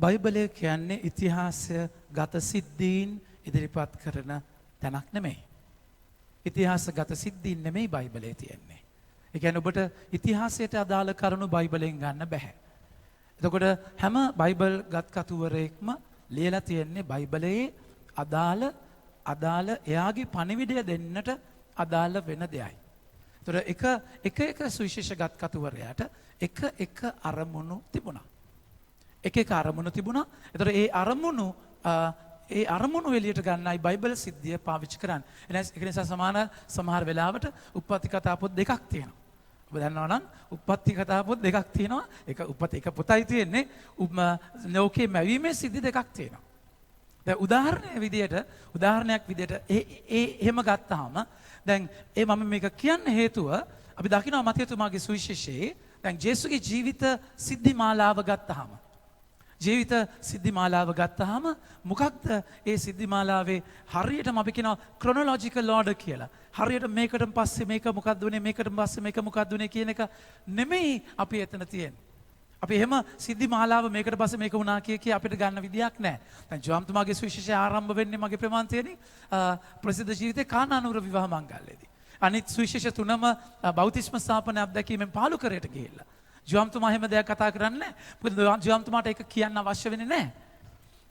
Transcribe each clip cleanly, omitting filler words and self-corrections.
බයිබලය කියන්නේ ඉතිහාසය ගත සිද්ධීන් ඉදිරිපත් කරන තැනක් නෙමෙයි. ඉතිහාස ගත සිද්ධීන් නෙමෙයි බයිබලයේ තියෙන්නේ. ඒ කියන්නේ ඔබට ඉතිහාසයට අදාළ කරුණු බයිබලෙන් ගන්න බෑ. එතකොට හැම බයිබල් ගත් කතුවරයෙක්ම ලියලා තියෙන්නේ බයිබලයේ අදාළ එයාගේ පණිවිඩය දෙන්නට අදාළ වෙන දෙයයි. එතකොට එක සුවිශේෂගත් කතුවරයාට එක අරමුණු තිබුණා. එක අරමුණු තිබුණා. එතකොට ඒ අරමුණු එළියට ගන්නයි බයිබල් සිද්ධිය පාවිච්චි කරන්නේ. ඒ නිසා සමහර වෙලාවට උප්පත්ති කතා පොත් දෙකක් තියෙනවා. ඔබ දන්නවා නම් උප්පත්ති කතා පොත් දෙකක් තියෙනවා. එක පොතයි තියෙන්නේ. ලෝකයේ මැවීමේ සිද්ධි දෙකක් තියෙනවා. දැන් උදාහරණයක් විදියට එහෙම ගත්තාම දැන් මම මේක කියන්න හේතුව අපි දකිනවා මතයතුමාගේ සුවිශේෂයේ දැන් ජේසුගේ ජීවිත සිද්ධි මාලාව ගත්තාම මොකක්ද ඒ සිද්ධි මාලාවේ හරියටම අපි කියනවා ක්‍රොනොලොජිකල් ඕඩර් කියලා. හරියට මේකට පස්සේ මේක මොකක්ද උනේ මේකට පස්සේ මේක මොකක්ද උනේ කියන එක නෙමෙයි අපි එතන තියෙන්නේ. අපි එහෙම සිද්ධි මාලාව මේකට පස්සේ මේක වුණා කිය අපිට ගන්න විදියක් නැහැ. දැන් ජෝම්තුමාගේ සුවිශේෂය ආරම්භ වෙන්නේ මගේ ප්‍රමාන්තයේදී ප්‍රසිද්ධ ජීවිතේ කානානුර විවාහ මංගල්‍යයේදී. අනිත් සුවිශේෂ තුනම බෞතිස්ම ස්ථාපන අත්දැකීමෙන් පාලුකරයට ගිහිල්ලා. ජෝම්තුමා එහෙම දෙයක් කතා කරන්නේ නැහැ. මොකද ජෝම්තුමාට ඒක කියන්න අවශ්‍ය වෙන්නේ නැහැ.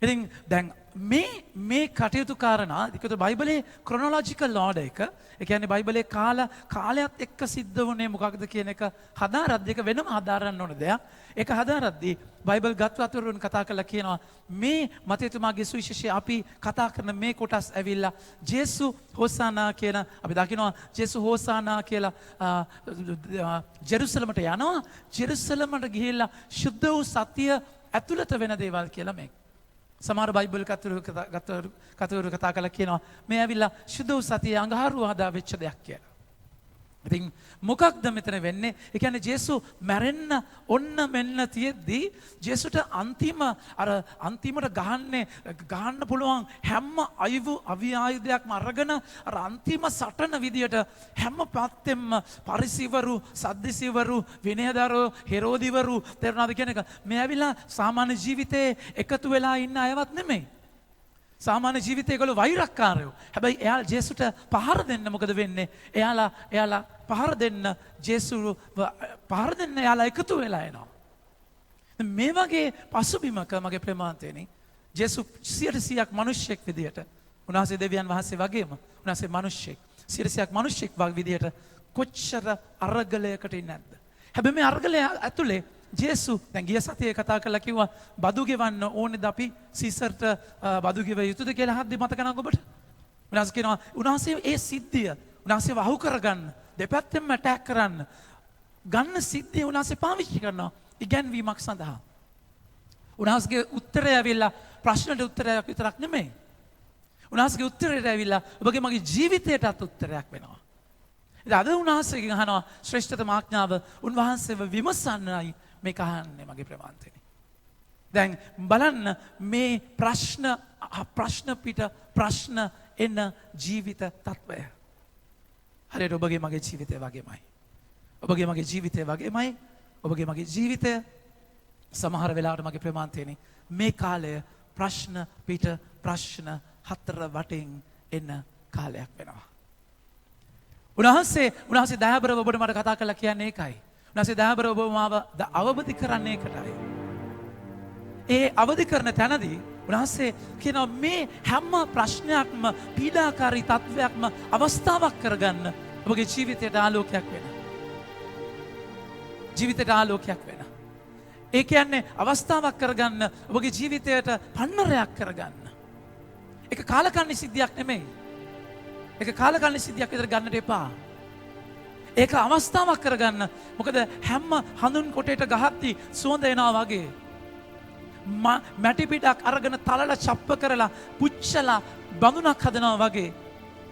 ඉතින් දැන් මේ කටයුතු කාරණා ඒකද බයිබලයේ ක්‍රොනොලොජිකල් ඕඩර් එක. ඒ කියන්නේ බයිබලයේ කාලයත් එක්ක සිද්ධ වුණේ මොකක්ද කියන එක හදාරද්දී ඒක වෙනම හදාරන්න ඕන දෙයක්. ඒක හදාරද්දී බයිබල් ගත්වතුරුන් කතා කරලා කියනවා මේ මතයතුමාගේ සුවිශේෂය අපි කතා කරන මේ කොටස් ඇවිල්ලා ජේසු හොසානා කියන අපි දකිනවා ජේසු හොසානා කියලා ජෙරුසලමට යනවා. ජෙරුසලමට ගිහිල්ලා ශුද්ධ වූ සත්‍ය ඇතුළත වෙන දේවල් කියලා මේක. සමහර බයිබල් කතුවරු කතා කරලා කියනවා මේ ඇවිල්ලා ශුද්ධ වූ සතිය අඟහරුව හදා වෙච්ච දෙයක් කියලා. ඉතින් මොකක්ද මෙතන වෙන්නේ? ඒ කියන්නේ ජේසු මැරෙන්න ඔන්න මෙන්න තියෙද්දි ජේසුට අන්තිමට ගහන්න පුළුවන් හැම අවිආයුධයක්ම අරගෙන අර අන්තිම සටන විදියට හැම පැත්තෙම පරිසිවරු, සද්දිසිවරු, විනයදරෝ, හෙරෝදිවරු තේරුණාද කියන එක මේ ඇවිල්ලා සාමාන්‍ය ජීවිතේ එකතු වෙලා ඉන්න අයවත් නෙමෙයි. සාමාන්‍ය ජීවිතේ ඒගොල්ලෝ වෛරක්කාරයෝ. හැබැයි එයාලා ජේසුට පහර දෙන්න මොකද වෙන්නේ? එයාලා පහර දෙන්න එයාලා එකතු වෙලා එනවා. මේ වගේ පසුබිමක මගේ ප්‍රමාන්තේනේ ජේසු 100%ක් මිනිස්සෙක් විදියට උන්වහන්සේ දෙවියන් වහන්සේ වගේම උන්වහන්සේ මිනිස්සෙක් 100%ක් මිනිස්සෙක් වගේ විදියට කොච්චර අරගලයකට ඉන්නේ නැද්ද? හැබැයි මේ අරගලය ඇතුලේ ජේසු දැන් ගිය සතියේ කතා කරලා කිව්වා බදු ගෙවන්න ඕනේද අපි සීසර්ට බදු ගෙව යුතුද කියලා හද්දි මතක නැහැ ඔබට. උන්වහන්සේ කියනවා උන්වහන්සේ ඒ සිද්ධිය උන්වහන්සේ වහු කරගන්න දෙපැත්තෙන්ම ඇටැක් කරන්න ගන්න සිද්ධිය උන්වහන්සේ පාවිච්චි කරනවා ඉගැන්වීමක් සඳහා. උන්වහන්සේගේ උත්තරය ඇවිල්ලා ප්‍රශ්නට උත්තරයක් විතරක් නෙමෙයි. උන්වහන්සේගේ උත්තරයට ඇවිල්ලා ඔබගේ මගේ ජීවිතයටත් උත්තරයක් වෙනවා. ඉතින් අද උන්වහන්සේගෙන් අහනවා ශ්‍රේෂ්ඨතම ආඥාව උන්වහන්සේව විමසන්නයි මේක අහන්නේ මගේ ප්‍රමාන්තේනේ. දැන් බලන්න මේ ප්‍රශ්න පිට ප්‍රශ්න එන ජීවිත තත්වය. හරියට ඔබගේ මගේ ජීවිතය වගේමයි. ඔබගේ මගේ ජීවිතය වගේමයි. ඔබගේ මගේ ජීවිතය සමහර වෙලාවට මගේ ප්‍රමාන්තේනේ මේ කාලය ප්‍රශ්න පිට ප්‍රශ්න හතර වටින් එන කාලයක් වෙනවා. උන්වහන්සේ දයාබරව ඔබට මට කතා කරලා කියන්නේ ඒකයි. උන්වහන්සේ දයාබරව ඔබ මාව අවබෝධ කරන්නේ ඒකටයි. ඒ අවදි කරන තැනදී උන්වහන්සේ කියනවා මේ හැම ප්‍රශ්නයක්ම පීඩාකාරී තත්වයක්ම අවස්ථාවක් කරගන්න ඔබගේ ජීවිතයට ආලෝකයක් වෙන. ජීවිතයට ආලෝකයක් වෙන. ඒ කියන්නේ අවස්ථාවක් කරගන්න ඔබගේ ජීවිතයට පන්නරයක් කරගන්න. ඒක කාලකන්ණි සිද්ධියක් නෙමෙයි. ඒක කාලකන්ණි සිද්ධියක් විතර ගන්නට එපා. ඒක අවස්ථාවක් කරගන්න. මොකද හැම හඳුන් කොටේට ගහද්දි සුවඳ එනවා වගේ. මැටි පිටක් අරගෙන තලලා චප්ප කරලා පුච්චලා බඳුනක් හදනවා වගේ.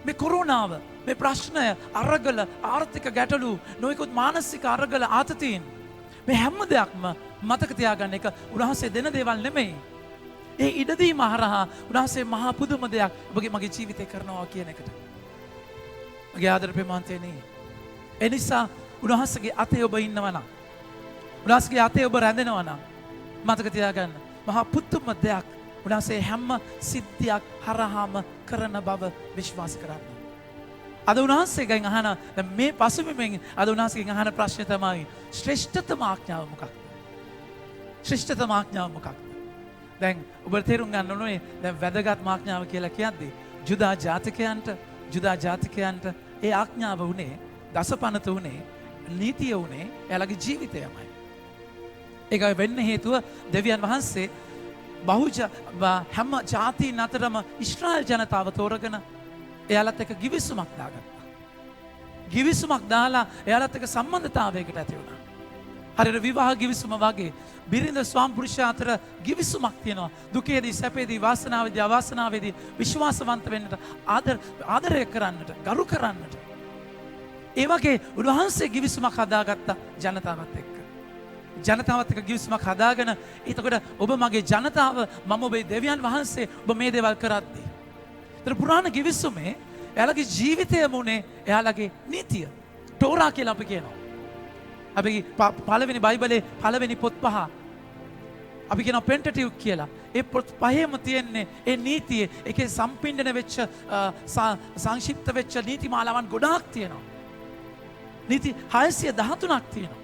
මේ කොරෝනාව, මේ ප්‍රශ්නය, අරගල, ආර්ථික ගැටලු, නොයෙකුත් මානසික අරගල ආතතීන් මේ හැම දෙයක්ම මතක තියාගන්න එක උන්වහන්සේ දෙන දේවල් නෙමෙයි. ඒ ඉඩදීම හරහා උන්වහන්සේ මහා පුදුම දෙයක් ඔබගේ මගේ ජීවිතේ කරනවා කියන එකට. මගේ ආදර ප්‍රේමාන්තේනේ. ඒ නිසා උන්වහන්සේගේ අතේ ඔබ ඉන්නවා නම් උන්වහන්සේගේ අතේ ඔබ රැඳෙනවා නම් මතක තියාගන්න මහා පුදුම දෙයක් උන්වහන්සේ හැම සිද්ධියක් හරහාම කරන බව විශ්වාස කරන්න. අද උන්වහන්සේගෙන් අහන මේ පසුබිමෙන් අද උන්වහන්සේගෙන් අහන ප්‍රශ්නේ තමයි ශ්‍රේෂ්ඨතම ආඥාව මොකක්ද? ශ්‍රේෂ්ඨතම ආඥාව මොකක්ද? දැන් ඔබ තේරුම් ගන්න ඕනේ දැන් වැදගත් ආඥාව කියලා කියද්දී ජුදා ජාතිකයන්ට ඒ ආඥාව උනේ දසපනත උනේ නීතිය උනේ එයාලගේ ජීවිතයමයි. ඒකයි වෙන්න හේතුව දෙවියන් වහන්සේ හැම ජාතීන් අතරම ඊශ්‍රායල් ජනතාව තෝරගෙන එයාලත් එක්ක ගිවිසුමක් දාගත්තා. ගිවිසුමක් දාලා එයාලත් එක්ක සම්බන්ධතාවයකට ඇති වුණා. හරියට විවාහ ගිවිසුම වගේ බිරිඳ ස්වාම පුරුෂයා අතර ගිවිසුමක් තියෙනවා. දුකේදී සැපේදී වාසනාවේදී අවාසනාවේදී විශ්වාසවන්ත වෙන්නට ආදරය කරන්නට ගරු කරන්නට. ඒ වගේ උන්වහන්සේ ගිවිසුමක් හදාගත්ත ජනතාවත් එක්ක. ජනතාවත් එක්ක ගිවිසුමක් හදාගෙන එතකොට ඔබ මගේ ජනතාව මම ඔබේ දෙවියන් වහන්සේ ඔබ මේ දේවල් කරද්දී. ඒතර පුරාණ ගිවිසුමේ එයාලගේ ජීවිතයම උනේ එයාලගේ නීතිය. ටෝරා කියලා අපි කියනවා. අපි පළවෙනි බයිබලේ පළවෙනි පොත් පහ අපි කියනවා පෙන්ටටියුක් කියලා. ඒ පොත් පහේම තියෙන්නේ ඒ නීතිය. ඒකේ සම්පින්ඩන වෙච්ච සංක්ෂිප්ත වෙච්ච නීති මාලාවන් ගොඩාක් තියෙනවා. නීති 613ක් තියෙනවා.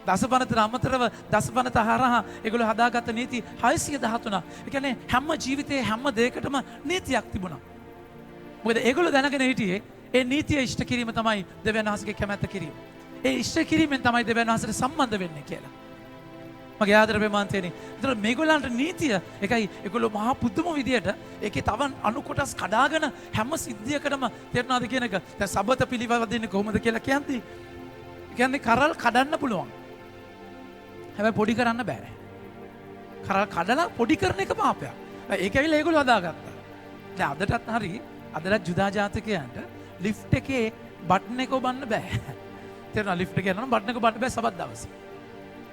දසපනතට අමතරව දසපනත හරහා ඒගොල්ලෝ හදාගත්ත නීති 613. ඒ කියන්නේ හැම ජීවිතේ හැම දෙයකටම නීතියක් තිබුණා. මොකද ඒගොල්ලෝ දැනගෙන හිටියේ ඒ නීතිය ඉෂ්ට කිරීම තමයි දෙවියන් වහන්සේගේ කැමැත්ත කිරීම. ඒ ඉෂ්ට කිරීමෙන් තමයි දෙවියන් වහන්සේට සම්බන්ධ වෙන්නේ කියලා. මගේ ආදර ප්‍රේමාන්තයනි. ඒතර මේගොල්ලන්ට නීතිය එකයි ඒගොල්ලෝ මහා පුදුම විදියට ඒකේ තව අණු කොටස් කඩාගෙන හැම සිද්ධියකටම තේරෙනවද කියන එක. දැන් සබත පිළිවෙදින්නේ කොහොමද කියලා කියන්නේ. කියන්නේ කරල් කඩන්න පුළුවන්. හැබැයි පොඩි කරන්න බෑ. කරල් කඩලා පොඩි කරන එක පාපයක්. ඒක ඇවිල්ලා ඒගොල්ලෝ හදාගත්තා. දැන් අදටත් හරි අදටත් ජුදා ජාතිකයන්ට ලිෆ්ට් එකේ බටන් එක ඔබන්න බෑ. තේරෙනවද? ලිෆ්ට් එක යනවා බටන් එක ඔබන්න බෑ සබත් දවසේ.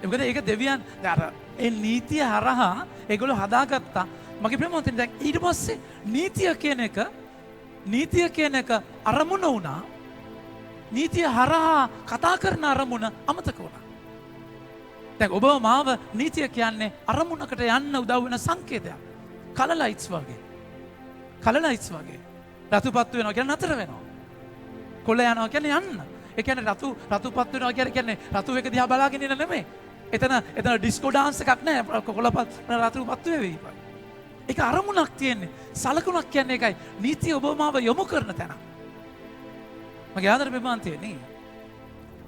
මොකද ඒක දෙවියන් අර ඒ නීතිය හරහා ඒගොල්ලෝ හදාගත්තා. මගේ ප්‍රේමවන්තයනි දැන් ඊට පස්සේ නීතිය කියන එක අරමුණ වුණා. නීතිය හරහා කතා කරන අරමුණ අමතක වුණා. දැන් ඔබ මාව නීතිය කියන්නේ අරමුණකට යන්න උදව් වෙන සංකේතයක්. කලලයිට්ස් වගේ. රතුපත් වෙනවා කියන්නේ නතර වෙනවා. කොළ යනවා කියන්නේ යන්න. ඒ කියන්නේ රතුපත් වෙනවා කියන්නේ රතු එක දිහා බලාගෙන ඉන්න නෙමෙයි. එතන ඩිස්කෝ ඩාන්ස් එකක් නෑ. කොළපත් රතුපත් වෙවි. ඒක අරමුණක් තියෙන්නේ. සලකුණක් කියන්නේ ඒකයි. නීතිය ඔබ මාව යොමු කරන තැන. මගේ ආදර ප්‍රේමාන්තයනි.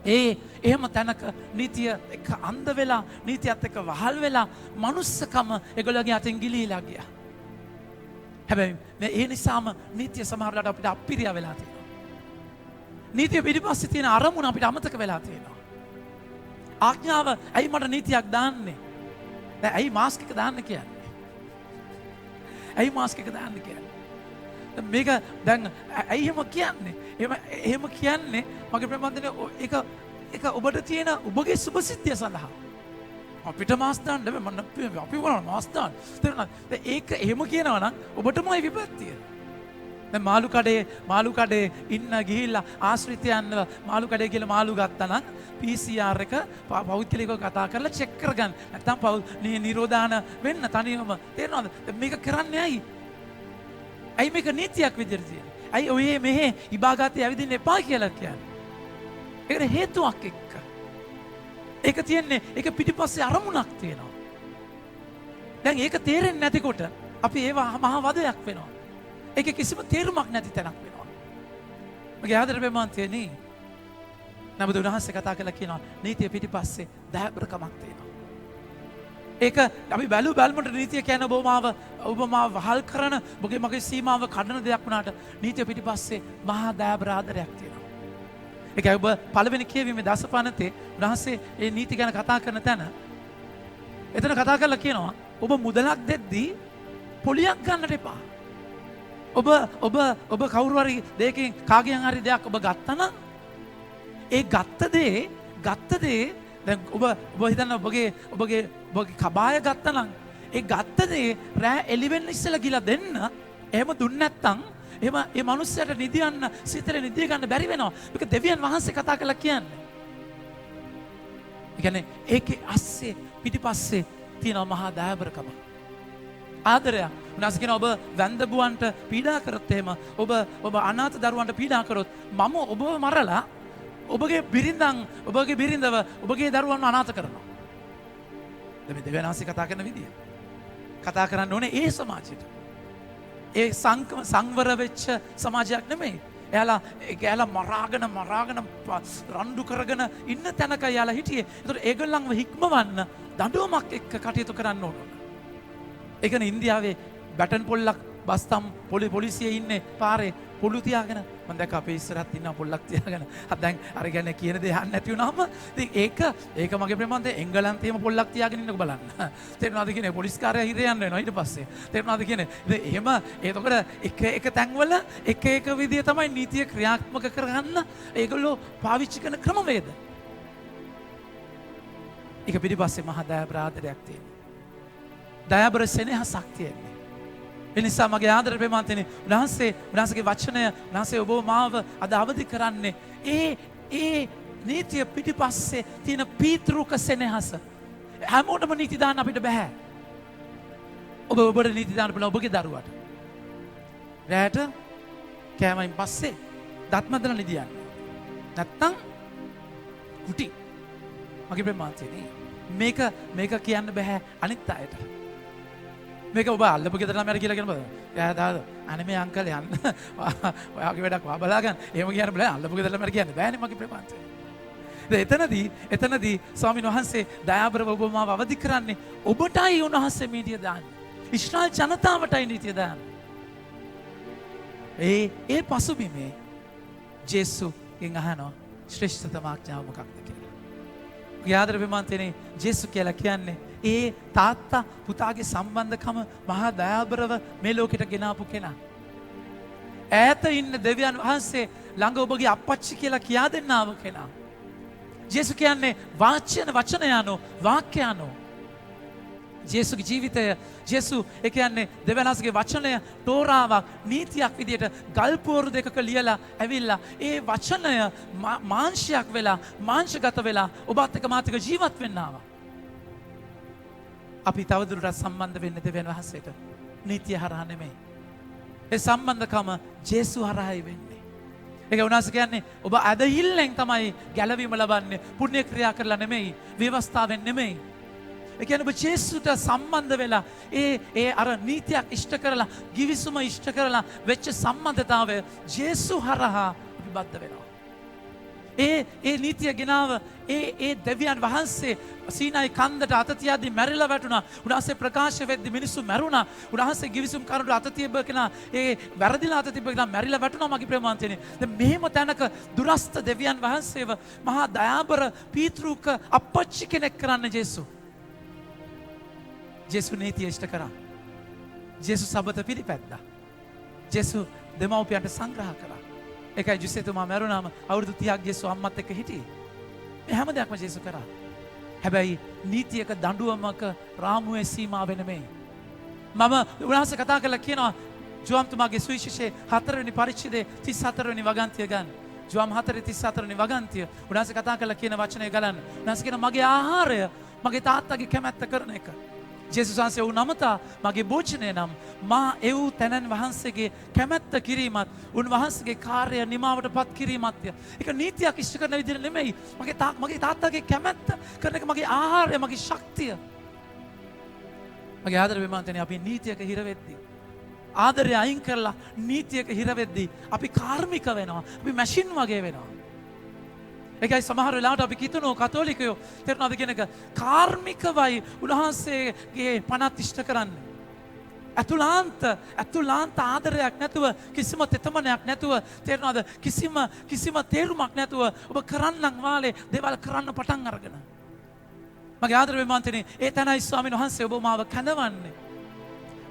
එහෙම තැනක නීතිය එක අන්ධ වෙලා නීතියත් එක්ක වහල් වෙලා මනුස්සකම ඒගොල්ලෝගේ අතින් ගිලීලා ගියා. හැබැයි ඒ නිසාම නීතිය සමහරවිට අපිට අපිරියා වෙලා තියෙනවා. නීතිය පිටිපස්සේ තියෙන අරමුණ අපිට අමතක වෙලා තියෙනවා. ආඥාව ඇයි මට නීතියක් දාන්නේ? දැන් ඇයි මාස්ක් එක දාන්න කියන්නේ? මේක දැන් ඇයි එහෙම කියන්නේ? එහෙම කියන්නේ මගේ ප්‍රේමවන්තනේ ඒක ඔබට තියෙන ඔබගේ සුභසිද්ධිය සඳහා. අපිට මාස් දාන්න බෑ. අපි වුණා මාස් දාන්න. තේරුණාද? ඒක එහෙම කියනවා නම් ඔබටමයි විපත්තිය. දැන් මාළු කඩේ ඉන්න ගිහිල්ලා ආශ්‍රිතයන්ව මාළු කඩේ කියලා මාළු ගත්තා නම් PCR එක පෞද්ගලිකව කතා කරලා චෙක් කරගන්න. නැත්නම් නිරෝධාන වෙන්න තනියම. තේරෙනවද? මේක කරන්නේ ඇයි? ඇයි මේක නීතියක් විදිහට තියෙන්නේ? ඇයි ඔය මෙහෙ ඉබාගාතේ ඇවිදින්න එපා කියලා කියන්නේ? ඒකට හේතුවක් එක්ක. ඒක තියන්නේ ඒක පිටිපස්සේ අරමුණක් තියෙනවා. දැන් ඒක තේරෙන්නේ නැතිකොට අපි ඒවා මහා වදයක් වෙනවා. ඒකේ කිසිම තේරුමක් නැති තැනක් වෙනවා. මගේ ආදර ප්‍රේමාන්තයනි. නමුත් උන්වහන්සේ කතා කළා කියනවා නීතිය පිටිපස්සේ දහබරකමක් තියෙනවා. ඒක අපි බැලුමට නීතිය කියන ඔබ මාව වහල් කරන මගේ සීමාව කඩන දෙයක් වුණාට නීතිය පිටිපස්සේ මහා දයාබර ආදරයක් තියෙනවා. ඒකයි ඔබ පළවෙනි කියවීමේ දසපනතේ උන්වහන්සේ මේ නීති ගැන කතා කරන තැන එතන කතා කරලා කියනවා ඔබ මුදලක් දෙද්දී පොලියක් ගන්නට එපා. ඔබ කවුරු හරි දෙයකින් කාගෙන් හරි දෙයක් ඔබ ගත්තා නම් ඒ ගත්ත දේ දැන් ඔබ හිතන්න ඔබගේ කබාය ගත්තා නම් ඒ ගත්ත දේ රෑ එළිවෙන්න ඉස්සෙල්ලා ගිහලා දෙන්න. එහෙම දුන්නේ නැත්නම් එහෙම ඒ මිනිස්සයාට නිදියන්න සිතේ නිදිය ගන්න බැරි වෙනවා. මේක දෙවියන් වහන්සේ කතා කළා කියන්නේ. ඒ කියන්නේ ඒකේ අස්සේ පිටිපස්සේ තියෙන මහා දයාබරකම. ආදරයක්. උන්වහන්සේ කියනවා ඔබ වැන්දබුවන්ට පීඩා කරොත් එහෙම ඔබ අනාථ දරුවන්ට පීඩා කරොත් මම ඔබව මරලා ඔබගේ බිරිඳව ඔබගේ දරුවන්ව අනාථ කරනවා. දැන් මේ දෙවියන් වහන්සේ කතා කරන විදිය. කතා කරන්න ඕනේ ඒ සමාජයට. ඒ සංවර වෙච්ච සමාජයක් නෙමෙයි. එයාලා මරාගෙන රණ්ඩු කරගෙන ඉන්න තැනක එයාලා හිටියේ. ඒතකොට ඒගොල්ලන්ව හික්මවන්න දඬුවමක් එක්ක කටයුතු කරන්න ඕන. ඒ කියන්නේ ඉන්දියාවේ බැටන් පොල්ලක් බස්තම් පොලිසියේ ඉන්නේ පාරේ පොළු තියාගෙන මම දැක්ක අපේ ඉස්සරහත් ඉන්න පොල්ලක් තියාගෙන දැන් අර කියන්නේ කියන දේ අහන්න නැති වුණාම ඉතින් ඒක මගේ ප්‍රමාණය එංගලන්තේම පොල්ලක් තියාගෙන ඉන්නකො බලන්න. තේරුණාද කියන්නේ පොලිස් කාර්යය හිර යන්න වෙනවා ඊට පස්සේ. තේරුණාද කියන්නේ ඉතින් එහෙම එතකොට එක තැන්වල එක විදිය තමයි නීතිය ක්‍රියාත්මක කරගන්න ඒගොල්ලෝ පාවිච්චි කරන ක්‍රමවේද. ඒක පිටිපස්සේ මහා දයාබර ආදරයක් තියෙනවා. දයාබර සෙනෙහසක් තියෙනවා. එනිසා මගේ ආදර ප්‍රේමාන්තනේ උන්වහන්සේගේ වචනය උන්වහන්සේ ඔබ මාව අද අවදි කරන්නේ ඒ නීතිය පිටිපස්සේ තියෙන පීතෘක සෙනෙහස. හැමෝටම නීති දාන්න අපිට බෑ. ඔබට නීති දාන්න පුළුවන් ඔබගේ දරුවට. රැට කෑමයින් පස්සේ දත් මදලා නිදියන්න. නැත්තම් කුටි. මගේ ප්‍රේමාන්තනේ මේක කියන්න බෑ අනිත් අයට. මේක ඔබ අල්ලපු ගෙදර ළමයට කියලා කියන බද? එයා දාද අනේ මේ අංකල් යන්න. ඔයාගේ වැඩක් වා බලාගන්න. එහෙම කියන්න බෑ. අල්ලපු ගෙදර ළමයට කියන්න බෑනේ මගේ ප්‍රේමාන්තේ. එතනදී ස්වාමීන් වහන්සේ දයාබරව ඔබ මාව අවදි කරන්නේ ඔබටයි උන්වහන්සේ නීතිය දාන්නේ. ඉස්රායල් ජනතාවටයි නීතිය දාන්නේ. ඒ පසුබිමේ ජේසුගෙන් අහනවා ශ්‍රේෂ්ඨතම ආඥාව මොකක්ද කියලා. ඔය ආදර ප්‍රේමාන්තනේ ජේසු කියලා කියන්නේ ඒ තාත්තා පුතාගේ සම්බන්ධකම මහා දයාබරව මේ ලෝකෙට ගෙනාපු කෙනා. ඈත ඉන්න දෙවියන් වහන්සේ ළඟ ඔබගේ අප්පච්චි කියලා කියා දෙන්නාව කෙනා. ජේසු කියන්නේ වචන යනෝ වාක්‍ය යනෝ. ජේසුගේ ජීවිතය ජේසු ඒ කියන්නේ දෙවියන් වහන්සේගේ වචනය තෝරාවක් නීතියක් විදියට ගල්පෝරු දෙකක ලියලා ඇවිල්ලා ඒ වචනය මාංශයක් වෙලා මාංශගත වෙලා ඔබත් එක්ක මාත් එක්ක ජීවත් වෙන්න ආවා. අපි තවදුරටත් සම්බන්ධ වෙන්න දෙවියන් වහන්සේට නීතිය හරහා නෙමෙයි. ඒ සම්බන්ධකම ජේසු හරහායි වෙන්නේ. ඒක උනාසේ කියන්නේ ඔබ ඇදහිල්ලෙන් තමයි ගැලවීම ලබන්නේ. පුණ්‍ය ක්‍රියා කරලා නෙමෙයි, ව්‍යවස්ථාවෙන් නෙමෙයි. ඒ කියන්නේ ඔබ ජේසුට සම්බන්ධ වෙලා ඒ අර නීතියක් ඉෂ්ට කරලා, givisuma ඉෂ්ට කරලා වෙච්ච සම්බන්ධතාවය ජේසු හරහා අපි බද්ධ වෙනවා. ඒ නීතිය ගෙනාව ඒ දෙවියන් වහන්සේ සීනයි කන්දට අත තියද්දි මැරිලා වැටුණා. උන්වහන්සේ ප්‍රකාශ වෙද්දි මිනිස්සු මැරුණා. උන්වහන්සේ givisum කරනට අත තියබ කෙනා ඒ වැරදිලා අත තිබ්බ කෙනා මැරිලා වැටුණා මගේ ප්‍රේමාන්තනේ. දැන් මෙහෙම තැනක දුරස්ත දෙවියන් වහන්සේව මහා දයාබර පීතෘක අපච්චි කෙනෙක් කරන්න ජේසු. ජේසු නීතිය ඉෂ්ට කරා. ජේසු සබත පිළිපැද්දා. ජේසු දෙමව්පියන්ට සංග්‍රහ කරා. ඒකයි ජුසෙතුමා මැරුණාම අවුරුදු 30ක් ජේසු අම්මත් එක්ක හිටියේ. මේ හැම දෙයක්ම ජේසු කරා. හැබැයි නීතියක දඬුවමක රාමුවේ සීමාව නෙමෙයි. මම උන්වහන්සේ කතා කරලා කියනවා ජෝම්තුමාගේ සුවිශේෂයේ 4 වෙනි පරිච්ඡේදයේ 34 වෙනි වගන්තිය ගන්න. ජෝම් 4:34 වෙනි වගන්තිය. උන්වහන්සේ කතා කරලා කියන වචනය ගලන්න. උන්වහන්සේ කියන මගේ ආහාරය මගේ තාත්තගේ කැමැත්ත කරන එක. ජේසුස් වහන්සේ වූ නමතා මගේ භෝජනය නම් මා එව් තැනන් වහන්සේගේ කැමැත්ත කිරීමත් උන්වහන්සේගේ කාර්ය නිමාවට පත් කිරීමත්ය. ඒක නීතියක් ඉෂ්ට කරන විදිහට නෙමෙයි. මගේ තාත්තාගේ කැමැත්ත කරන එක මගේ ආහාරය, මගේ ශක්තිය. මගේ ආදර විමාන්තනේ අපි නීතියක හිර වෙද්දී ආදරය අයින් කරලා නීතියක හිර වෙද්දී අපි කාර්මික වෙනවා. අපි මැෂින් වගේ වෙනවා. ඒකයි සමහර වෙලාවට අපි කිතුනෝ කතෝලිකයෝ තේරුණාද කියන එක කාර්මිකවයි උන්වහන්සේගේ පනත් ඉෂ්ට කරන්නේ. ඇතුලාන්ත ආදරයක් නැතුව කිසිම තෙතමනයක් නැතුව තේරුණාද කිසිම තේරුමක් නැතුව ඔබ කරන්නම් වාලේ දේවල් කරන්න පටන් අරගෙන. මගේ ආදර විමාන්තනේ ඒ තැනයි ස්වාමීන් වහන්සේ ඔබ මාව කැඳවන්නේ.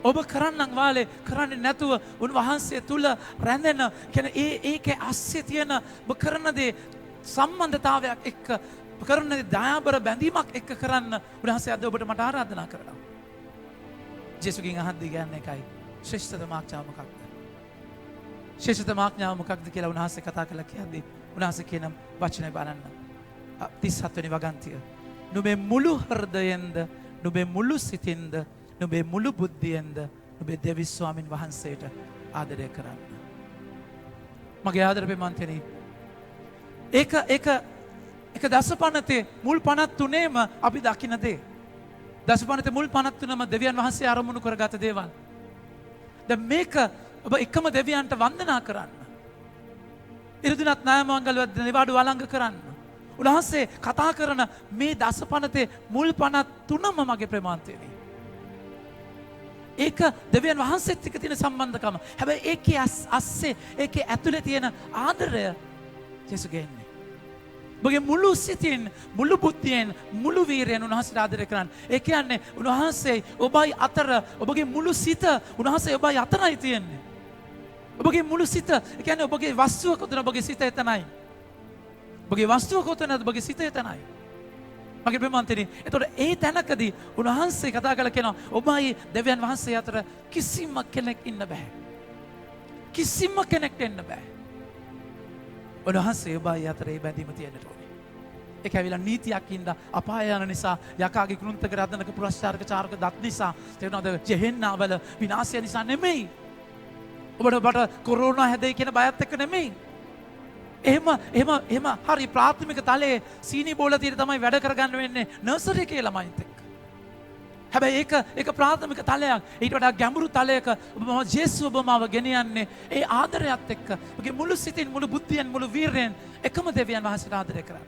ඔබ කරන්නම් වාලේ කරන්නේ නැතුව උන්වහන්සේ තුල රැඳෙන කියන්නේ ඒකේ අස්සේ තියෙන ඔබ කරන දේ සම්බන්ධතාවයක් එක්ක කරන දයාබර බැඳීමක් එක්ක කරන්න උන්වහන්සේ අද ඔබට මට ආරාධනා කරනවා. ජේසුගෙන් අහද්දී කියන්නේ එකයි ශ්‍රේෂ්ඨතම ආඥාව මොකක්ද? ශ්‍රේෂ්ඨතම ආඥාව මොකක්ද කියලා උන්වහන්සේ කතා කරලා කියද්දී උන්වහන්සේ කියන වචනේ බලන්න. 37 වෙනි වගන්තිය. නුඹේ මුළු හෘදයෙන්ද නුඹේ මුළු සිතින්ද නුඹේ මුළු බුද්ධියෙන්ද නුඹේ දෙවි ස්වාමින් වහන්සේට ආදරය කරන්න. මගේ ආදර පෙමන්තෙනි, ඒක දසපනතේ මුල් 53ම අපි දකින දේ. දසපනතේ මුල් 53ම දෙවියන් වහන්සේ ආරමුණු කරගත දේවල්. දැන් මේක ඔබ එකම දෙවියන්ට වන්දනා කරන්න. ඉරදිනත් නායමංගල නිවාඩු වළංග කරන්න. උන්වහන්සේ කතා කරන මේ දසපනතේ මුල් 53ම මගේ ප්‍රේමාන්තයනි. ඒක දෙවියන් වහන්සේත් එක්ක තියෙන සම්බන්ධකම. හැබැයි ඒකේ අස්සේ ඒකේ ඇතුලේ තියෙන ආදරය ජේසුස්ගේ ඉන්නේ. ඔබගේ මුළු සිතින්, මුළු බුද්ධියෙන්, මුළු වීරයෙන් උන්වහන්සේට ආදරය කරන්න. ඒ කියන්නේ උන්වහන්සේ ඔබයි අතර, ඔබගේ මුළු සිත උන්වහන්සේ ඔබයි අතරයි තියෙන්නේ. ඔබගේ මුළු සිත, ඒ කියන්නේ ඔබගේ වස්තුව කොතන ඔබගේ සිත එතනයි. ඔබගේ වස්තුව කොතනද ඔබගේ සිත එතනයි. මගේ ප්‍රේමන්තනි, එතකොට ඒ තැනකදී උන්වහන්සේ කතා කරලා කියනවා ඔබයි දෙවියන් වහන්සේ අතර කිසිම කෙනෙක් ඉන්න බෑ. කිසිම කෙනෙක්ට එන්න බෑ. උන්වහන්සේ ඔබයි අතර ඒ බැඳීම තියෙන්නට ඕනේ. ඒක ඇවිල්ලා නීතියක් ඉඳ අපාය යන නිසා, යකාගේ කුරුන්තක රදනක පුරස්චාරක චාරක දත් නිසා, තේරෙනවද, ජෙහෙන්නාවල විනාශය නිසා නෙමෙයි. ඔබට කොරෝනා හැදෙයි කියන බයත් එක්ක නෙමෙයි. එහෙම හරි ප්‍රාථමික තලයේ සීනි බෝල තියෙන තමයි වැඩ කරගන්න වෙන්නේ නර්සරි එකේ ළමයින්ට එක්ක. හැබැයි ඒක ප්‍රාථමික තලයක්. ඊට වඩා ගැඹුරු තලයක ඔබ ජේසුස් ඔබ මාව ගෙනියන්නේ ඒ ආදරයත් එක්ක. ඔබගේ මුළු සිතින්, මුළු බුද්ධියෙන්, මුළු වීරයෙන් එකම දෙවියන් වහන්සේට ආදරය කරන්න.